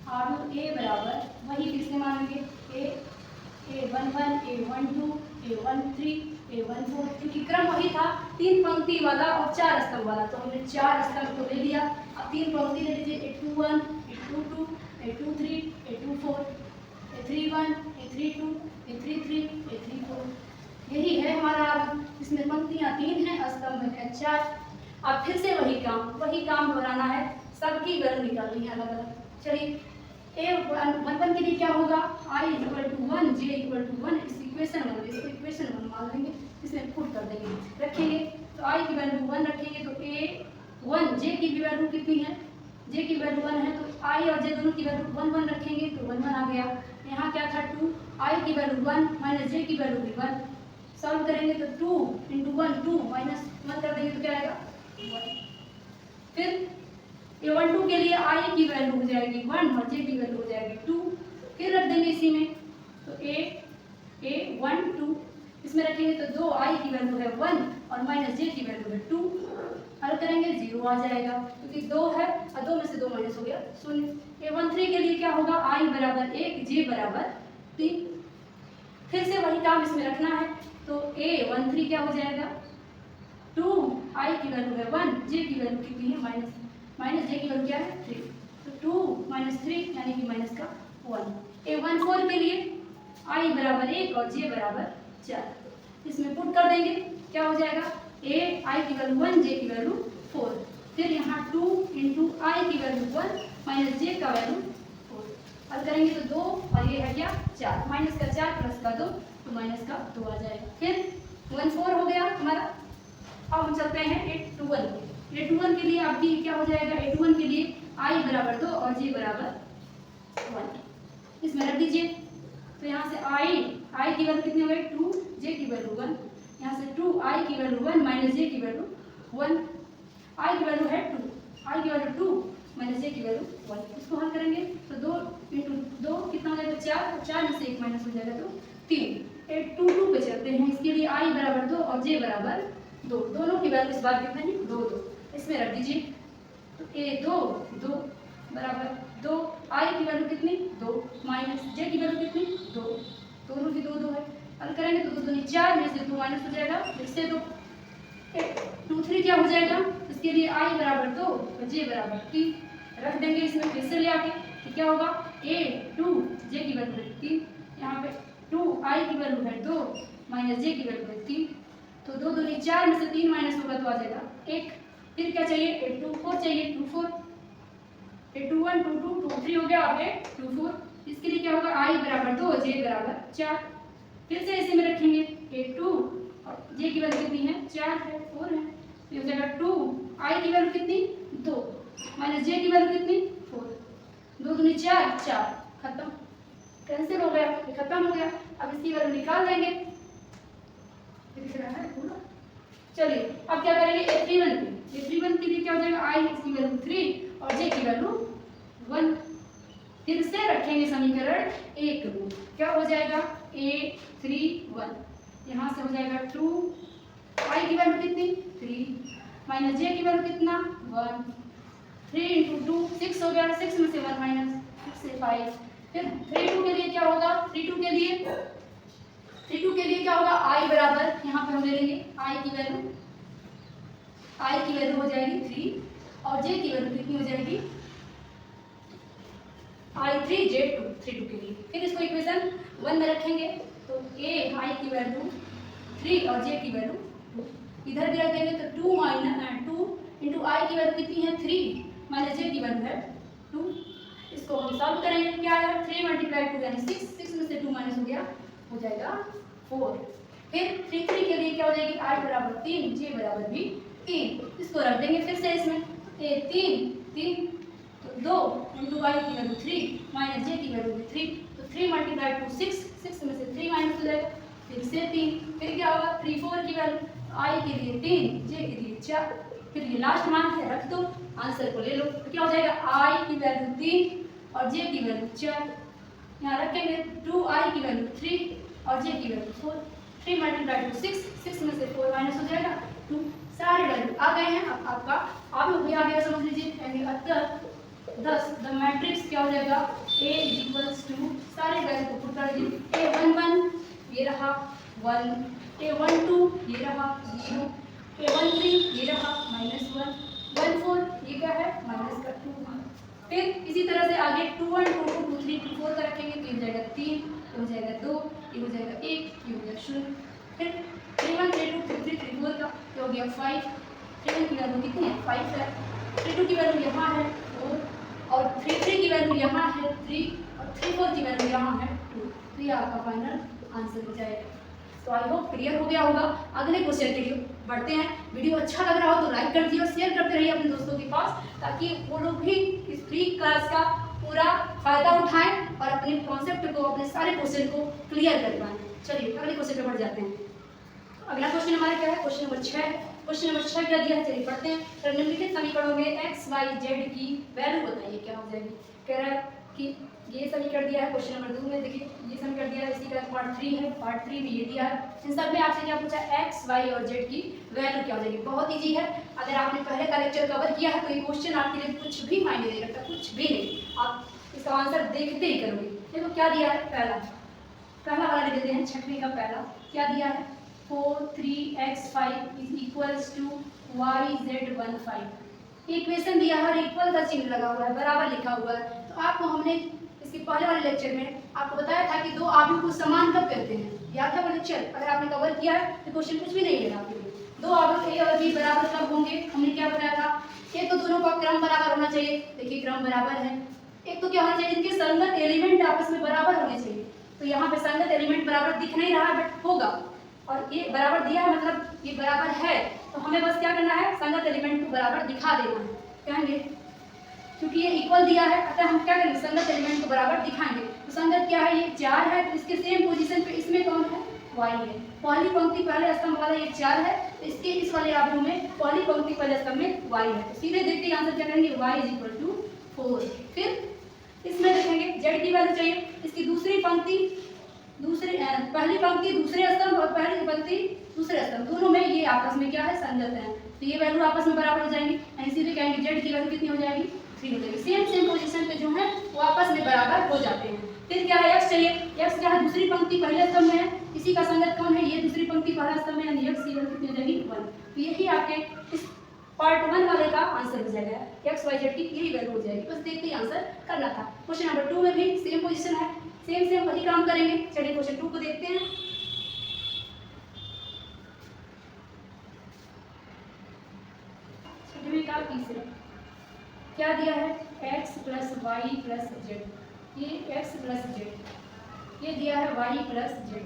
A बराबर वही किसके मानेंगे? A11 A12 A13 A14, क्योंकि क्रम वही था 3 पंक्ति वाला और 4 स्तंभ वाला, तो हमने 4 स्तंभ को ले लिया। अब 3 पंक्ति ले लीजिए, A21 A22 A23 A24 A31 A32 A33 A34। यही है हमारा, इसमें पंक्तियाँ 3 हैं, स्तंभ है 4। अब फिर से वही काम दोहराना है, सबकी वैल्यू निकालनी है अलग अलग। चलिए A11 के लिए क्या होगा? I = 1 J = 1। इस इक्वेशन 1 इसको इक्वेशन 1 मान लेंगे, इसमें पुट कर देंगे, रखेंगे तो I की वैल्यू 1 रखेंगे तो A1 J की वैल्यू कितनी है? J की वैल्यू 1 है तो I और J दोनों की वैल्यू 1 1 रखेंगे तो 1 1 आ गया। यहाँ क्या था 2, i की वैल्यू 1 माइनस j की वैल्यू भी 1। सॉल्व करेंगे तो 2 × 1 2 माइनस 1 कर देंगे तो क्या आएगा 1। फिर a12 के लिए i की वैल्यू हो जाएगी 1 और j की वैल्यू हो जाएगी 2। फिर रख देंगे इसी में तो a12 इसमें रखेंगे तो 2 i की वैल्यू है 1 और माइनस j की वैल्यू है 2। हल करेंगे 0 आ जाएगा क्योंकि 2 है और 2 में से 2 माइनस हो गया 0। a13 के लिए क्या होगा i बराबर 1 j बराबर 3। फिर से वही काम इसमें रखना है तो a13 क्या हो जाएगा 2 i की वैल्यू है 1 j की वैल्यू कितनी है माइनस j की वैल्यू क्या है 3 तो 2 - 3 यानी कि माइनस का 1। a14 के लिए i बराबर 1 और j बराबर 4। इसमें पुट कर देंगे क्या हो जाएगा i की वैल्यू 1 j की वैल्यू 4। फिर यहाँ 2 × i की वैल्यू 1 माइनस j का वैल्यू 4। हल करेंगे तो 2 और ये है क्या 4 माइनस का 4 प्लस का 2 तो माइनस का 2 आ जाएगा। फिर 1 4 हो गया हमारा। अब हम चलते हैं a21 के लिए। अब भी क्या हो जाएगा a21 के लिए i बराबर 2 और j बराबर 1 इसमें रख दीजिए। तो यहाँ से i की वैल्यू कितनी हो गई 2 j की वैल्यू 1। यहाँ से 2 i की वैल्यू 1 माइनस j की वैल्यू 1। i की वैल्यू है 2 i की वैल्यू 2 माइनस j की वैल्यू 1। इसको हल करेंगे तो 2 × 2 कितना हो जाएगा 4 और 4 में से 1 माइनस हो जाएगा तो 3। a22 पे चलते हैं। इसके लिए i बराबर 2 और j बराबर 2। दोनों की वैल्यू इस बार कितनी है 2 2। इसमें रख दीजिए तो a2 2 बराबर 2 i की वैल्यू कितनी 2 माइनस j की वैल्यू कितनी 2। दोनों की 2 2 है। हल करेंगे तो 2 दूनी 4 में से 2 माइनस हो जाएगा फिर से 2। 23 क्या हो जाएगा इसके लिए i बराबर 2 और j बराबर 3 रख देंगे इसमें फिर से ले आके तो क्या होगा a2 j की वैल्यू है 3। यहाँ पे 2 i की वैल्यू है 2 माइनस j की वैल्यू है 3 तो 2 दूनी 4 में से 3 माइनस होगा तो आ जाएगा 1। फिर क्या चाहिए a24 चाहिए 24। a21 2 2 23 हो गया। अब a24 इसके लिए क्या होगा i बराबर 2 j बराबर 4। फिर से इसी में रखेंगे a2 और j की वैल्यू कितनी है 4 है 4 है तो हो जाएगा 2 i की वैल्यू कितनी 2 माइनस j की वैल्यू कितनी 4। 2 दूनी 4 4 खत्म कैंसिल हो गया ये खत्म हो गया। अब इसकी वैल्यू निकाल देंगे। चलिए अब क्या करेंगे a31 के लिए क्या हो जाएगा i इसकी वैल्यू 3 और j की वैल्यू 1। फिर से रखेंगे समीकरण 1 में क्या हो जाएगा a31 यहाँ से हो जाएगा 2 i की वैल्यू कितनी 3 माइनस j की वैल्यू कितना 1। 3 × 2 6 हो गया 6 में से 1 माइनस 6 से 5। फिर 32 के लिए क्या होगा 32 के लिए क्या होगा i बराबर यहाँ पे हम ले लेंगे i की वैल्यू हो जाएगी 3 और j की वैल्यू कितनी हो जाएगी i3 j2 32 के लिए। फिर इसको इक्वेशन 1 में रखेंगे तो i की वैल्यू 3 और j की वैल्यू 2 इधर भी रख देंगे तो 2 × i की वैल्यू कितनी है 3 माइनस j की वैल्यू है 2। इसको हम सॉल्व करेंगे क्या आएगा 3 × 2 यानी 6 में से 2 माइनस हो गया हो जाएगा 4। फिर 3 के लिए क्या हो जाएगी i बराबर 3 j बराबर भी 3। इसको रख देंगे फिर से इसमें 3 तो 2 × i की वैल्यू 3 माइनस j की वैल्यू भी 3 तो 3 × 2 6 में से 3 माइनस हो जाएगा फिर से 3। फिर क्या होगा 3 4 की वैल्यू i के लिए 3 j के लिए 4। फिर ये लास्ट मान है रख दो आंसर को ले लो तो क्या हो जाएगा i की वैल्यू 3 और j की वैल्यू 4। यहाँ रखेंगे 2i की वैल्यू 3 और j की वैल्यू 4। 3 × 2 6 में से 4 माइनस हो जाएगा 2। सारे वैल्यू आ गए हैं। अब आपका आप लोग भी आ गया समझ लीजिए। अतः 10 द मैट्रिक्स क्या हो जाएगा a = सारे वैल्यू को पुट कर दीजिए a11 ये रहा 1 a12 ये रहा 0 a13 ये रहा -1 14 ये क्या है -2। फिर इसी तरह से आगे 21 22 23 24 का रखेंगे तो ये हो जाएगा 3 ये हो जाएगा 2 ये हो जाएगा 1 ये हो जाएगा 0। फिर 31 32 33 34 का ये हो गया 5। 31 की वैल्यू कितनी है 5 है। 32 की वैल्यू यहाँ है 4 और 33 की वैल्यू यहाँ है 3 और 34 की वैल्यू यहाँ है 2। तो ये आपका फाइनल आंसर हो जाएगा। तो आई होप क्लियर हो गया होगा। अगले क्वेश्चन के लिए बढ़ते हैं। वीडियो अच्छा लग रहा हो तो लाइक कर दिए और शेयर करते रहिए अपने दोस्तों के पास ताकि वो लोग भी इस फ्री क्लास का पूरा फ़ायदा उठाएं और अपने कॉन्सेप्ट को, अपने सारे क्वेश्चन को क्लियर कर पाएं। चलिए अगले क्वेश्चन पे बढ़ जाते हैं। अगला क्वेश्चन हमारा क्या है? क्वेश्चन नंबर 6 है। क्वेश्चन नंबर 6 क्या दिया है, चलिए पढ़ते हैं। तो निम्नलिखित समीकरणों में एक्स वाई जेड की वैल्यू बताइए, क्या हो जाएगी। कह रहा है कि ये समीकरण दिया है क्वेश्चन नंबर 2 में, देखिए ये समीकरण दिया है, इसी का पार्ट 3 है, पार्ट 3 में ये दिया है। इन सब में आपसे क्या पूछा, एक्स वाई और जेड की वैल्यू क्या हो जाएगी। बहुत ईजी है, अगर आपने पहले का लेक्चर कवर किया है तो ये क्वेश्चन आपके लिए कुछ भी मायने नहीं रखता, कुछ भी नहीं, आप इसका आंसर देखते ही करोगे। देखो क्या दिया है, पहला वाला ले लेते हैं, छठवीं का पहला क्या दिया है, 4 3x5 is equals to yz15। Equation दिया है और इक्वल का चिन्ह लगा हुआ है, बराबर लिखा हुआ है। तो आपको हमने इसके पहले वाले लेक्चर में आपको बताया था कि दो आव्यूह को समान कब कहते हैं, याद है वो लेक्चर। अगर आपने कवर किया है तो क्वेश्चन कुछ भी नहीं लेना आपके लिए। दो आव्यूह ए और बी बराबर कब होंगे, हमने क्या बताया था, एक तो दोनों का क्रम बराबर होना चाहिए, देखिए क्रम बराबर है। एक तो क्या होना चाहिए, इनके संगत एलिमेंट आपस में बराबर होने चाहिए। तो यहाँ पे संगत एलिमेंट बराबर दिख नहीं रहा है बट होगा, और ये बराबर दिया है मतलब ये बराबर है, तो हमें बस क्या करना है, संगत एलिमेंट को बराबर दिखा देना है। कहेंगे क्योंकि ये इक्वल दिया है अतः हम क्या करेंगे, संगत एलिमेंट को बराबर दिखाएंगे। तो संगत क्या है, ये 4 है, तो इसके सेम पोजीशन पे इसमें कौन है, y है। पहली पंक्ति पहले स्तंभ वाला ये 4 है, तो इसके इस वाले आव्यूह में पहली पंक्ति पहले स्तंभ में y है। तो सीधे देखते ही आंसर क्या करेंगे, y = 4। फिर इसमें देखेंगे z की वैल्यू चाहिए, इसकी दूसरी पंक्ति पहली पंक्ति दूसरे स्तंभ और पहली पंक्ति दूसरे स्तंभ, दोनों में ये आपस में क्या है, संगत है, तो ये वैल्यू आपस में बराबर हो जाएंगी। इसीलिए कहेंगे z की वैल्यू कितनी हो जाएगी, 3 हो जाएगी। सेम पोजीशन पे जो है वो आपस में बराबर हो जाते हैं। फिर क्या है, x चाहिए, x क्या है, दूसरी पंक्ति पहले स्तंभ में है, इसी का संगत कौन है, ये दूसरी पंक्ति पहला स्तंभ में, यानी x की वैल्यू कितनी हो जाएगी, 1। तो यही आपके इस पार्ट 1 वाले का आंसर हो जाएगा, x y z की यही वैल्यू हो जाएगी। बस देखते ही आंसर करना था। क्वेश्चन नंबर 2 में भी सेम पोजीशन है, सेम वही काम करेंगे। चलिए क्वेश्चन 2 को देखते हैं। छठवीं का तीसरा क्या दिया है, x + y + z, ये x + z, ये दिया है y + z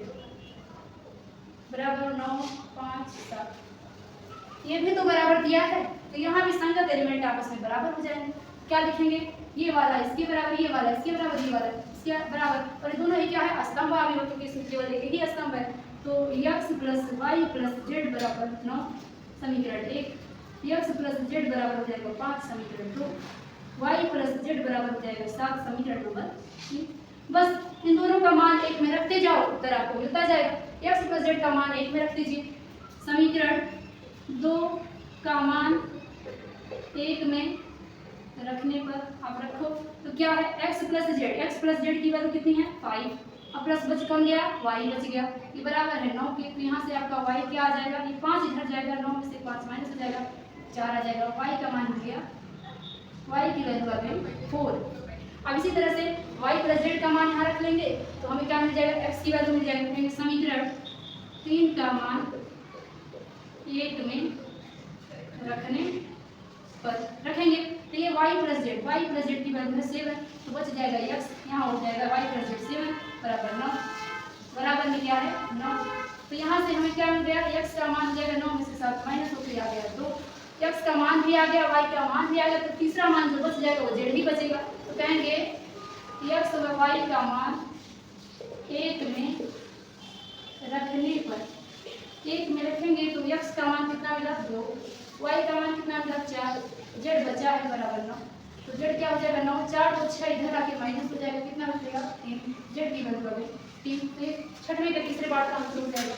बराबर 9 5 7, ये भी तो बराबर दिया है, तो यहाँ भी संगत एलिमेंट आपस में बराबर हो जाएंगे। क्या लिखेंगे, ये वाला इसके बराबर, ये वाला इसके बराबर, ये वाला इसके बराबर, और दोनों ही क्या है, स्तंभ आव्यूह, क्योंकि इसमें केवल एक ही स्तंभ है। तो x + y + z बराबर 9 समीकरण 1, x + z बराबर हो जाएगा 5 समीकरण 2, y + z बराबर हो जाएगा 7 समीकरण नंबर 3। बस इन दोनों का मान 1 में रखते जाओ, उत्तर आपको मिलता जाएगा। x + z का मान 1 में रख दीजिए, समीकरण 2 का मान 1 में रखने पर आप रखो तो क्या है, x + z की वैल्यू कितनी है, 5। अब प्लस बच कम गया, y बच गया, ये बराबर है 9 के, तो यहाँ से आपका y क्या आ जाएगा, ये 5 इधर जाएगा, 9 में से 5 माइनस हो जाएगा, 4 आ जाएगा, y का मान हो गया, y की वैल्यू आ गई 4। अब इसी तरह से y + z का मान यहाँ रख लेंगे तो हमें क्या मिल जाएगा, x की वैल्यू मिल जाएगी। समीकरण 3 का मान 1 में रखने पर रखेंगे तो ये y + z की वैल्यू है 7, तो बच जाएगा x, यहाँ हो जाएगा y + z 7 बराबर 9, बराबर में क्या है 9। तो यहाँ से हमें क्या मिल गया, x का मान हो जाएगा 9 में से 7 माइनस होकर आ गया 2, x का मान भी आ गया, y का मान भी आ गया, तो तीसरा मान जो बच जाएगा वो z ही बचेगा। तो कहेंगे x और y का मान 1 में रखने पर, 1 में रखेंगे तो x का मान कितना मिला 2, y का मान कितना मिला 4, z बचा है बराबर 9, तो z क्या हो जाएगा 9, 4 तो 6 इधर आके माइनस हो जाएगा, कितना बचेगा 3, z की वैल्यू आ गई 3। तो छठवें के तीसरे पार्ट का आंसर हो जाएगा।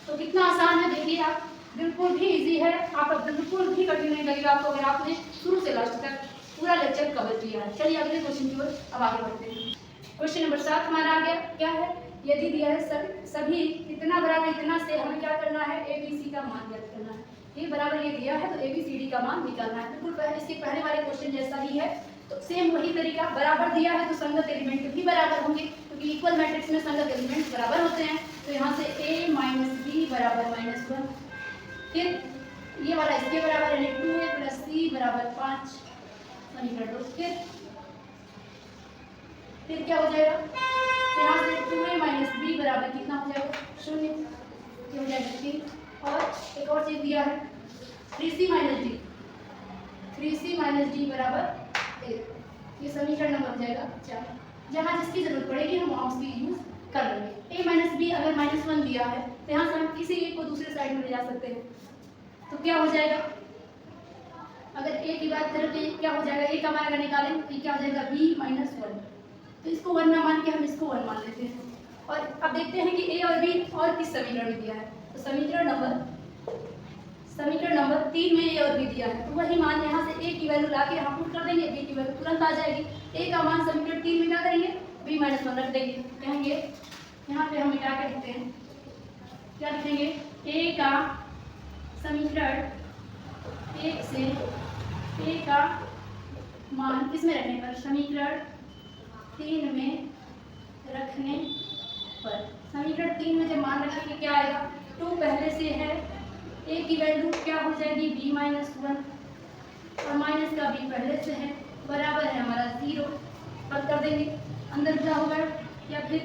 तो कितना आसान है, देखिए आप, बिल्कुल भी इजी है, आप बिल्कुल भी कठिन नहीं लगेगा आपको अगर आपने शुरू से लास्ट तक पूरा लेक्चर कवर किया है। चलिए अगले क्वेश्चन की ओर अब आगे बढ़ते हैं। क्वेश्चन नंबर 7 हमारा आ गया, क्या है, यदि दिया है सभी इतना बराबर इतना से हमें क्या करना है, ABC का मान ज्ञात करना है। ये बराबर ये दिया है तो ABCD का मान निकालना है, बिल्कुल इसके पहले वाले क्वेश्चन जैसा ही है। तो सेम वही तरीका, बराबर दिया है तो संगत एलिमेंट भी बराबर होंगे, क्योंकि इक्वल मैट्रिक्स में संगत एलिमेंट बराबर होते हैं। तो यहाँ से A - B बराबर -1, फिर ये वाला इसके बराबर यानी 2A + C बराबर 5 समीकरण 2। फिर क्या हो जाएगा, यहाँ से 2A - B बराबर कितना हो जाएगा 0, ये हो जाएगा 3। और एक और चीज दिया है 3C - D बराबर 1। ये समीकरण नंबर हो जाएगा 4। जहाँ जिसकी जरूरत पड़ेगी हम वहाँ उसकी यूज कर लेंगे। a माइनस बी अगर -1 दिया है तो यहाँ से हम किसी एक को दूसरे साइड में ले जा सकते हैं। तो क्या हो जाएगा, अगर a की बात करें तो क्या हो जाएगा, a का मान अगर निकालें तो क्या हो जाएगा b -1। तो इसको 1 ना मान के हम इसको 1 मान लेते हैं। और अब देखते हैं कि a और b और किस समीकरण में दिया है। तो समीकरण नंबर 3 में a और b दिया है, तो वही मान यहाँ से a की वैल्यू ला के यहाँ पुट कर देंगे, b की वैल्यू तुरंत आ जाएगी। a का मान समीकरण 3 में क्या करेंगे, b -1 रख देंगे। कहेंगे यहाँ पे हम मिटा के लिखते हैं, क्या लिखेंगे, a का समीकरण 1 से a का मान किस में रखने पर, समीकरण 3 में रखने पर। समीकरण 3 में जब मान रखेंगे क्या आएगा, 2 पहले से है, a की वैल्यू क्या हो जाएगी b -1 और माइनस का b पहले से है, बराबर है हमारा 0। पद कर देंगे, अंदर क्या होगा या फिर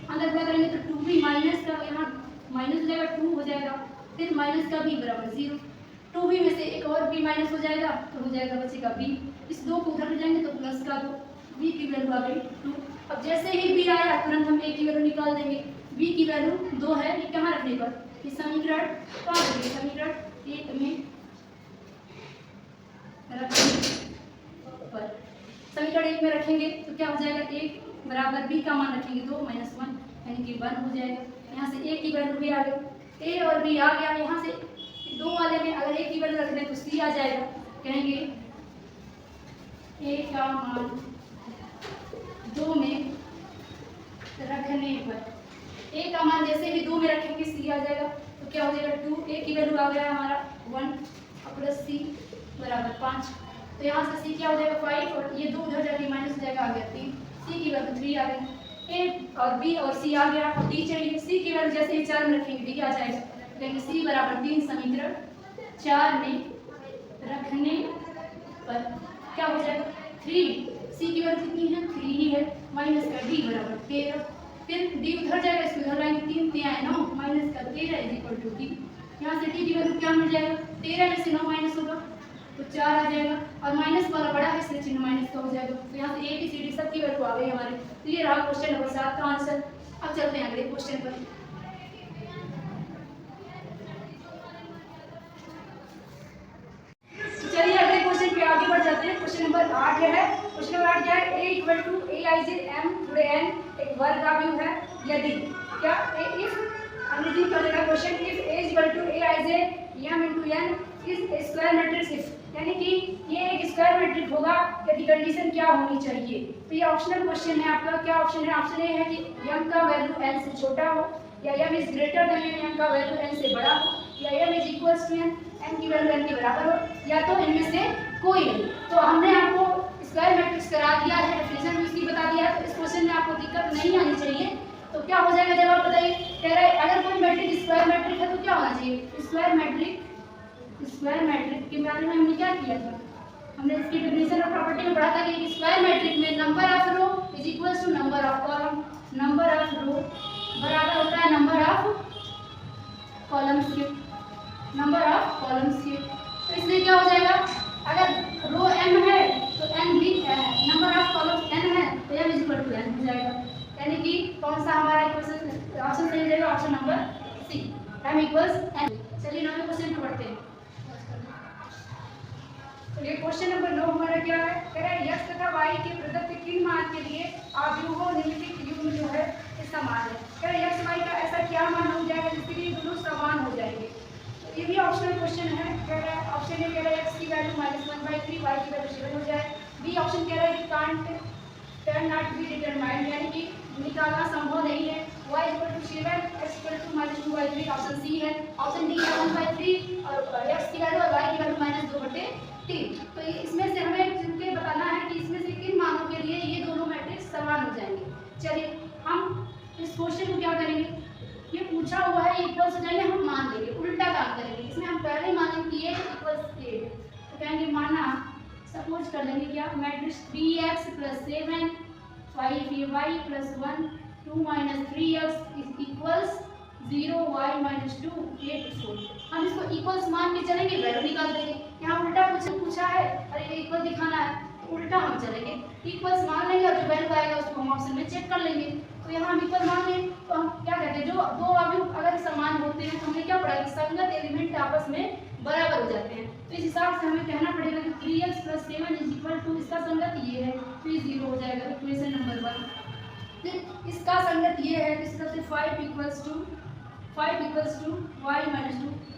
अंदर क्या करेंगे तो 2b माइनस का यहाँ माइनस हो जाएगा, 2 हो जाएगा, फिर माइनस का b बराबर 0। 2b में से एक और b माइनस हो जाएगा तो हो जाएगा बचेगा b। इस 2 को उधर ले जाएंगे तो प्लस का 2, b की वैल्यू आ गई 2। अब जैसे ही b आया तुरंत हम a की वैल्यू निकाल देंगे। b की वैल्यू 2 है, ये कहाँ रखने पर, इस समीकरण समीकरण 1 में रखने पर। समीकरण 1 में रखेंगे तो क्या हो जाएगा, 1 बराबर b का मान रखेंगे 2 -1 यानी कि 1 हो जाएगा। यहाँ से a की वैल्यू भी आ गई, a और b आ गया। यहाँ से 2 वाले में अगर a की वैल्यू रख दें तो c आ जाएगा। कहेंगे a का मान 2 में रखने पर, a का मान जैसे ही 2 में रखेंगे c आ जाएगा। तो क्या हो जाएगा, 2 a की वैल्यू आ गया हमारा 1 प्लस c बराबर 5। तो यहाँ से c क्या हो जाएगा 5 और ये 2 उधर जाके माइनस हो जाएगा, आ गया 3, c की वैल्यू 3 आ गई। a और b और c आ गया, और d चाहिए, c की वैल्यू जैसे ही 4 में रखेंगे d आ जाएगा। कहेंगे c बराबर 3 समीकरण 4 में रखने पर क्या हो जाएगा 3, c की वैल्यू कितनी है 3 ही है, माइनस का d बराबर 13, फिर d उधर जाएगा, इसको उधर लाएंगे, 3 3 आए 9, माइनस का 13 इज इक्वल टू d। यहाँ से d की वैल्यू क्या मिल जाएगा, 13 में से 9 माइनस होगा तो 4 आ जाएगा, और माइनस वाला बड़ा है इसलिए चिन्ह माइनस का हो जाएगा। तो यहाँ से a b c d सब की वैल्यू आ गई हमारे। तो ये रहा क्वेश्चन नंबर 7 का आंसर। अब चलते हैं अगले क्वेश्चन पर। चलिए अगले क्वेश्चन पे आगे बढ़ जाते हैं। क्वेश्चन नंबर 8 है। क्वेश्चन नंबर 8 क्या है, a equal to aij m गुणे n एक वर्ग का व्यू है यदि क्या इफ अंग्रेजी में चलेगा question, if a equal to aij m into n is square matrix if, यानी कि ये एक स्क्वायर मैट्रिक्स होगा यदि कंडीशन क्या होनी चाहिए। तो ये ऑप्शनल क्वेश्चन है आपका। क्या ऑप्शन है, ऑप्शन ए है कि m का वैल्यू n से छोटा हो, या m is greater than n, m का वैल्यू n से बड़ा हो, या m is equals to n, n की वैल्यू n के बराबर हो, या तो इनमें से कोई नहीं। तो हमने आपको स्क्वायर मैट्रिक्स करा दिया है, डेफिनेशन भी उसकी बता दिया है, तो इस क्वेश्चन में आपको दिक्कत नहीं आनी चाहिए। तो क्या हो जाएगा जवाब बताइए। कह रहा है अगर कोई मैट्रिक्स स्क्वायर मैट्रिक्स है तो क्या होना चाहिए, स्क्वायर मैट्रिक्स के बारे में हमने क्या किया था, हमने इसकी डेफिनेशन और प्रॉपर्टी में पढ़ा था कि स्क्वायर मैट्रिक्स में number of row is equals to number of column, number of row बराबर होता है नंबर ऑफ कॉलम्स के, नंबर ऑफ कॉलम्स के। तो इसलिए क्या हो जाएगा, अगर रो m है तो n भी नंबर ऑफ कॉलम्स n है तो m is equal to n हो जाएगा। यानी कि कौन सा हमारा इक्वेशन ऑप्शन सही हो जाएगा, option number C, m equals n। चलिए 9वें क्वेश्चन पे बढ़ते हैं। तो ये क्वेश्चन नंबर 9 हमारा क्या है, कह रहा है x तथा y के प्रदत्त किन मान के लिए आव्यूहों निम्नलिखित युग्म जो है ये समान है। कह रहा है x y का ऐसा क्या मान हो जाएगा जिसके लिए दोनों समान हो जाएंगे। तो ये भी ऑप्शनल क्वेश्चन है। कह रहा है ऑप्शन ए कह रहा है x की वैल्यू -1/3, y की वैल्यू 7 हो जाए। बी ऑप्शन कह रहा है कि can't can not be determined, यानी कि निकालना संभव नहीं है। y = 7, x = -2/3 ऑप्शन सी है। ऑप्शन डी 1/3 और x की वैल्यू और y की वैल्यू -2/3। तो इसमें से हमें चुनके बताना है कि इसमें से किन मानों के लिए ये दोनों मैट्रिक्स समान हो जाएंगे। चलिए हम इस क्वेश्चन को क्या करेंगे, ये पूछा हुआ है इक्वल्स हो जाएंगे, हम मान लेंगे, उल्टा काम करेंगे। इसमें हम पहले मानेंगे कि ये इक्वल्स ए, तो कहेंगे माना, सपोज कर लेंगे क्या, matrix 3x + 7 5y + 1 2 - 3x is equals 0 y - 2 8 4। हम इसको इक्वल्स मान के चलेंगे, वैल्यू निकाल देंगे। यहाँ उल्टा पूछा है और ये इक्वल दिखाना है उल्टा हम चलेंगे, इक्वल्स मान लेंगे और जो वैल्यू आएगा उसको हम ऑप्शन में चेक कर लेंगे। तो यहाँ हम इक्वल मान लें तो हम क्या कहते हैं, जो दो अवयव अगर समान होते हैं तो हमने क्या पढ़ा कि संगत एलिमेंट आपस में बराबर हो जाते हैं। तो इस हिसाब से हमें कहना पड़ेगा कि 3x + 7 = इसका संगत ये है, तो ये 0 हो जाएगा इक्वेशन नंबर 1। फिर इसका संगत ये है, इसका से 5 = y - 2।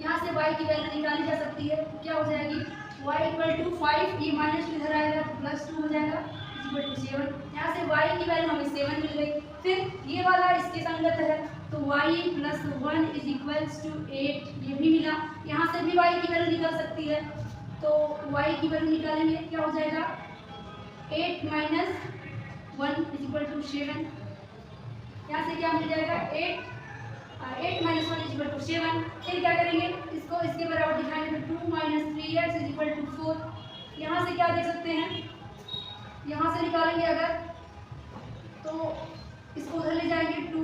यहाँ से y की वैल्यू निकाली जा सकती है, क्या हो जाएगी y = 5, ये -2 इधर आएगा तो +2 हो जाएगा = 7। यहाँ से y की वैल्यू हमें 7 मिल गई। फिर ये वाला इसके संगत है तो y + 1 = 8, ये भी मिला। यहाँ से भी y की वैल्यू निकल सकती है, तो y की वैल्यू निकालेंगे, क्या हो जाएगा 8 - 1 = 7। यहाँ से क्या मिल जाएगा 8 - 1 = 7। फिर क्या करेंगे, इसको इसके बराबर दिखाएंगे तो 2 - 3x = 4। यहाँ से क्या देख सकते हैं, यहाँ से निकालेंगे अगर तो इसको उधर ले जाएंगे 2,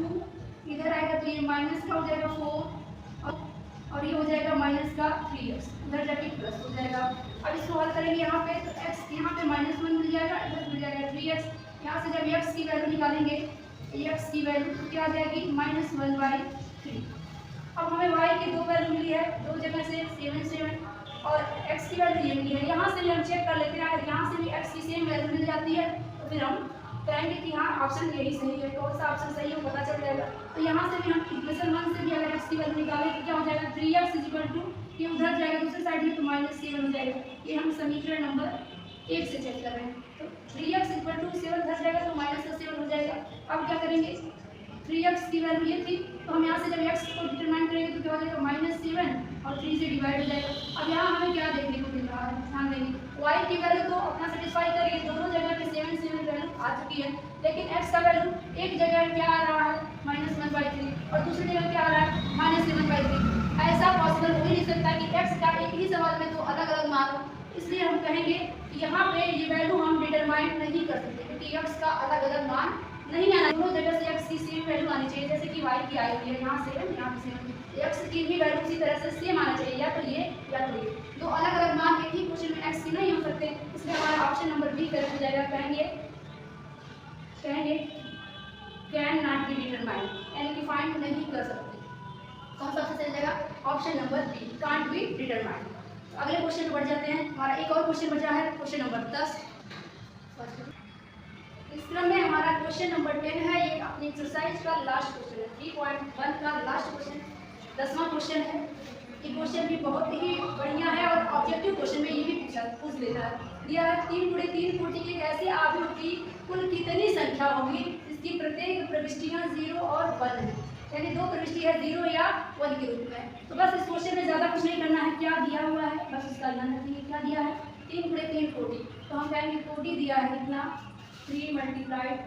इधर आएगा तो ये माइनस का हो जाएगा 4 और ये हो जाएगा माइनस का 3x, उधर जाके प्लस हो जाएगा। अब इसको हल करेंगे यहाँ पे तो x यहाँ पे -1 मिल जाएगा, इधर मिल जाएगा 3x। यहाँ से जब x की वैल्यू निकालेंगे, x की वैल्यू तो क्या आ जाएगी -1/3। अब हमें y की दो वैल्यू मिली है, दो जगह से 7 7 और x की वैल्यू ये मिली है। यहाँ से भी हम चेक कर लेते हैं, अगर यहाँ से भी x की सेम वैल्यू मिल जाती है तो फिर हम कहेंगे कि हाँ ऑप्शन यही सही है, कौन सा ऑप्शन सही है वो पता चल जाएगा। तो यहाँ से भी हम इक्वेशन 1 से भी अगर x की वैल्यू निकालें तो क्या हो जाएगा 3x = ये उधर जाएगा दूसरी साइड में तो -7 हो जाएगा। ये हम समीकरण नंबर 1 से चेक कर रहे हैं। तो 3x = 7 उधर जाएगा तो -7 हो जाएगा। अब क्या करेंगे, 3x की वैल्यू ये थी तो हम यहाँ से जब x को डिटरमाइन करेंगे तो क्या हो जाएगा -7 और 3 से डिवाइड हो जाएगा। अब यहाँ हमें क्या देखने को मिल रहा है, ध्यान देंगे y की वैल्यू तो अपना सेटिस्फाई करिए, दोनों जगह पे 7 7 वैल्यू आ चुकी है, लेकिन x का वैल्यू एक जगह क्या आ रहा है -1/3 और दूसरी जगह क्या आ रहा है -7/3। ऐसा पॉसिबल हो ही नहीं सकता कि x का एक ही सवाल में तो अलग अलग मान हो। इसलिए हम कहेंगे कि यहाँ पे ये वैल्यू हम डिटरमाइन नहीं कर सकते क्योंकि x का अलग अलग मान नहीं आना, दोनों जगह से x की सेम वैल्यू आनी चाहिए। जैसे कि y की आई हुई है, यहाँ 7 यहाँ पे 7, x की भी वैल्यू इसी तरह से सेम आना चाहिए, या तो ये या तो ये। दो अलग अलग मान एक ही क्वेश्चन में x की नहीं हो सकते, इसलिए हमारा ऑप्शन नंबर बी करेक्ट हो जाएगा। कहेंगे कैन नॉट बी डिटरमाइन, यानी कि फाइंड नहीं कर सकते। कौन सा ऑप्शन चल जाएगा, option number B, can't be determine. अगले क्वेश्चन पर बढ़ जाते हैं। हमारा एक और क्वेश्चन बचा है, क्वेश्चन नंबर 10। इस क्रम में हमारा क्वेश्चन नंबर 10 है, ये अपनी एक्सरसाइज का लास्ट क्वेश्चन है, 3.1 का लास्ट क्वेश्चन, 10वां क्वेश्चन है। ये क्वेश्चन भी बहुत ही बढ़िया है और ऑब्जेक्टिव क्वेश्चन में ये भी पूछ लेता है। दिया है 3 × 3 कोटि के ऐसे आव्यूह की कुल कितनी संख्या होगी जिसकी प्रत्येक प्रविष्टियां 0 और 1 है, यानी दो प्रविष्टि है 0 या 1 के रूप में। तो बस इस क्वेश्चन में ज़्यादा कुछ नहीं करना है, क्या दिया हुआ है बस इसका ध्यान रखिए। क्या दिया है 3 × 3 कोटि, तो हम कहेंगे कोटि दिया है कितना 3 ×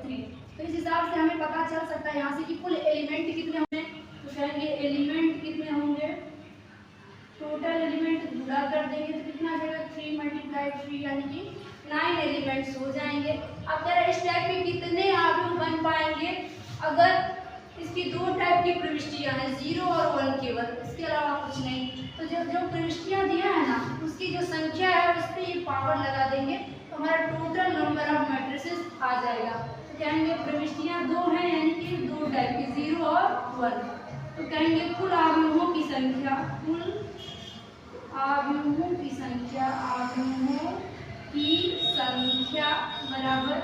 3। तो इस हिसाब से हमें पता चल सकता है यहाँ से कि कुल एलिमेंट कितने होंगे। तो कहेंगे एलिमेंट कितने होंगे, टोटल एलिमेंट गुणा कर देंगे तो कितना आ जाएगा 3 × 3 यानी कि 9 एलिमेंट्स हो जाएंगे। अब जरा इस टाइप के कितने आव्यूह बन पाएंगे अगर इसकी दो टाइप की प्रविष्टियां हैं 0 और 1 केवल, इसके अलावा कुछ नहीं। तो जो प्रविष्टियां दिया है ना उसकी जो संख्या है उस पर ये पावर लगा देंगे तो हमारा टोटल नंबर ऑफ मैट्रिसेस आ जाएगा। तो कहेंगे प्रविष्टियां 2 हैं यानी कि 2 टाइप की 0 और 1। तो कहेंगे कुल आव्यूहों की संख्या, कुल आव्यूहों की संख्या, आव्यूहों की संख्या बराबर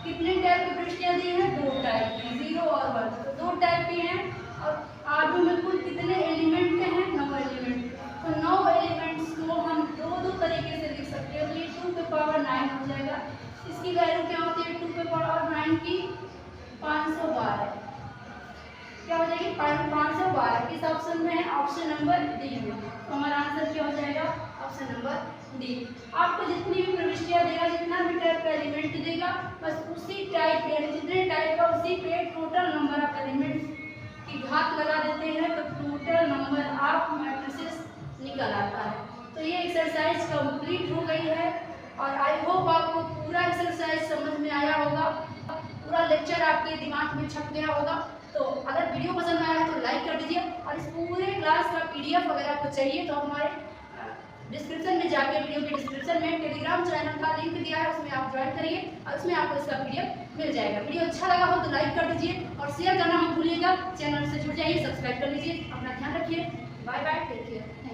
कितने टाइप की प्रविष्टियां दी हैं 2 टाइप की 0 और 1। तो 2 टाइप की हैं और आव्यूह में कुल कितने एलिमेंट हैं 9 एलिमेंट। तो 9 एलिमेंट्स को हम दो तरीके से लिख सकते हैं। तो ये 2⁹ हो जाएगा, इसकी वैल्यू क्या होती है 2⁹ की 512, क्या हो जाएगी 512। किस ऑप्शन में है, ऑप्शन नंबर डी में। तो हमारा आंसर क्या हो जाएगा ऑप्शन नंबर डी। आपको जितनी भी प्रविष्टियां देगा, जितना भी टाइप का एलिमेंट देगा, बस उसी टाइप यानी जितने टाइप का उसी पे टोटल नंबर ऑफ एलिमेंट की घात लगा देते हैं तो टोटल नंबर ऑफ मैट्रिसेस निकल आता है। तो ये एक्सरसाइज कंप्लीट हो गई है और आई होप आपको पूरा एक्सरसाइज समझ में आया होगा, पूरा लेक्चर आपके दिमाग में छप गया होगा। तो अगर वीडियो पसंद आया है तो लाइक कर दीजिए और इस पूरे क्लास का PDF अगर आपको चाहिए तो हमारे डिस्क्रिप्शन में जाके वीडियो के डिस्क्रिप्शन में टेलीग्राम चैनल का लिंक दिया है, उसमें आप ज्वाइन करिए और उसमें आपको इसका PDF मिल जाएगा। वीडियो अच्छा लगा हो तो लाइक कर दीजिए और शेयर करना मत भूलिएगा। चैनल से जुड़ जाइए, सब्सक्राइब कर लीजिए। अपना ध्यान रखिए। Bye bye, take care.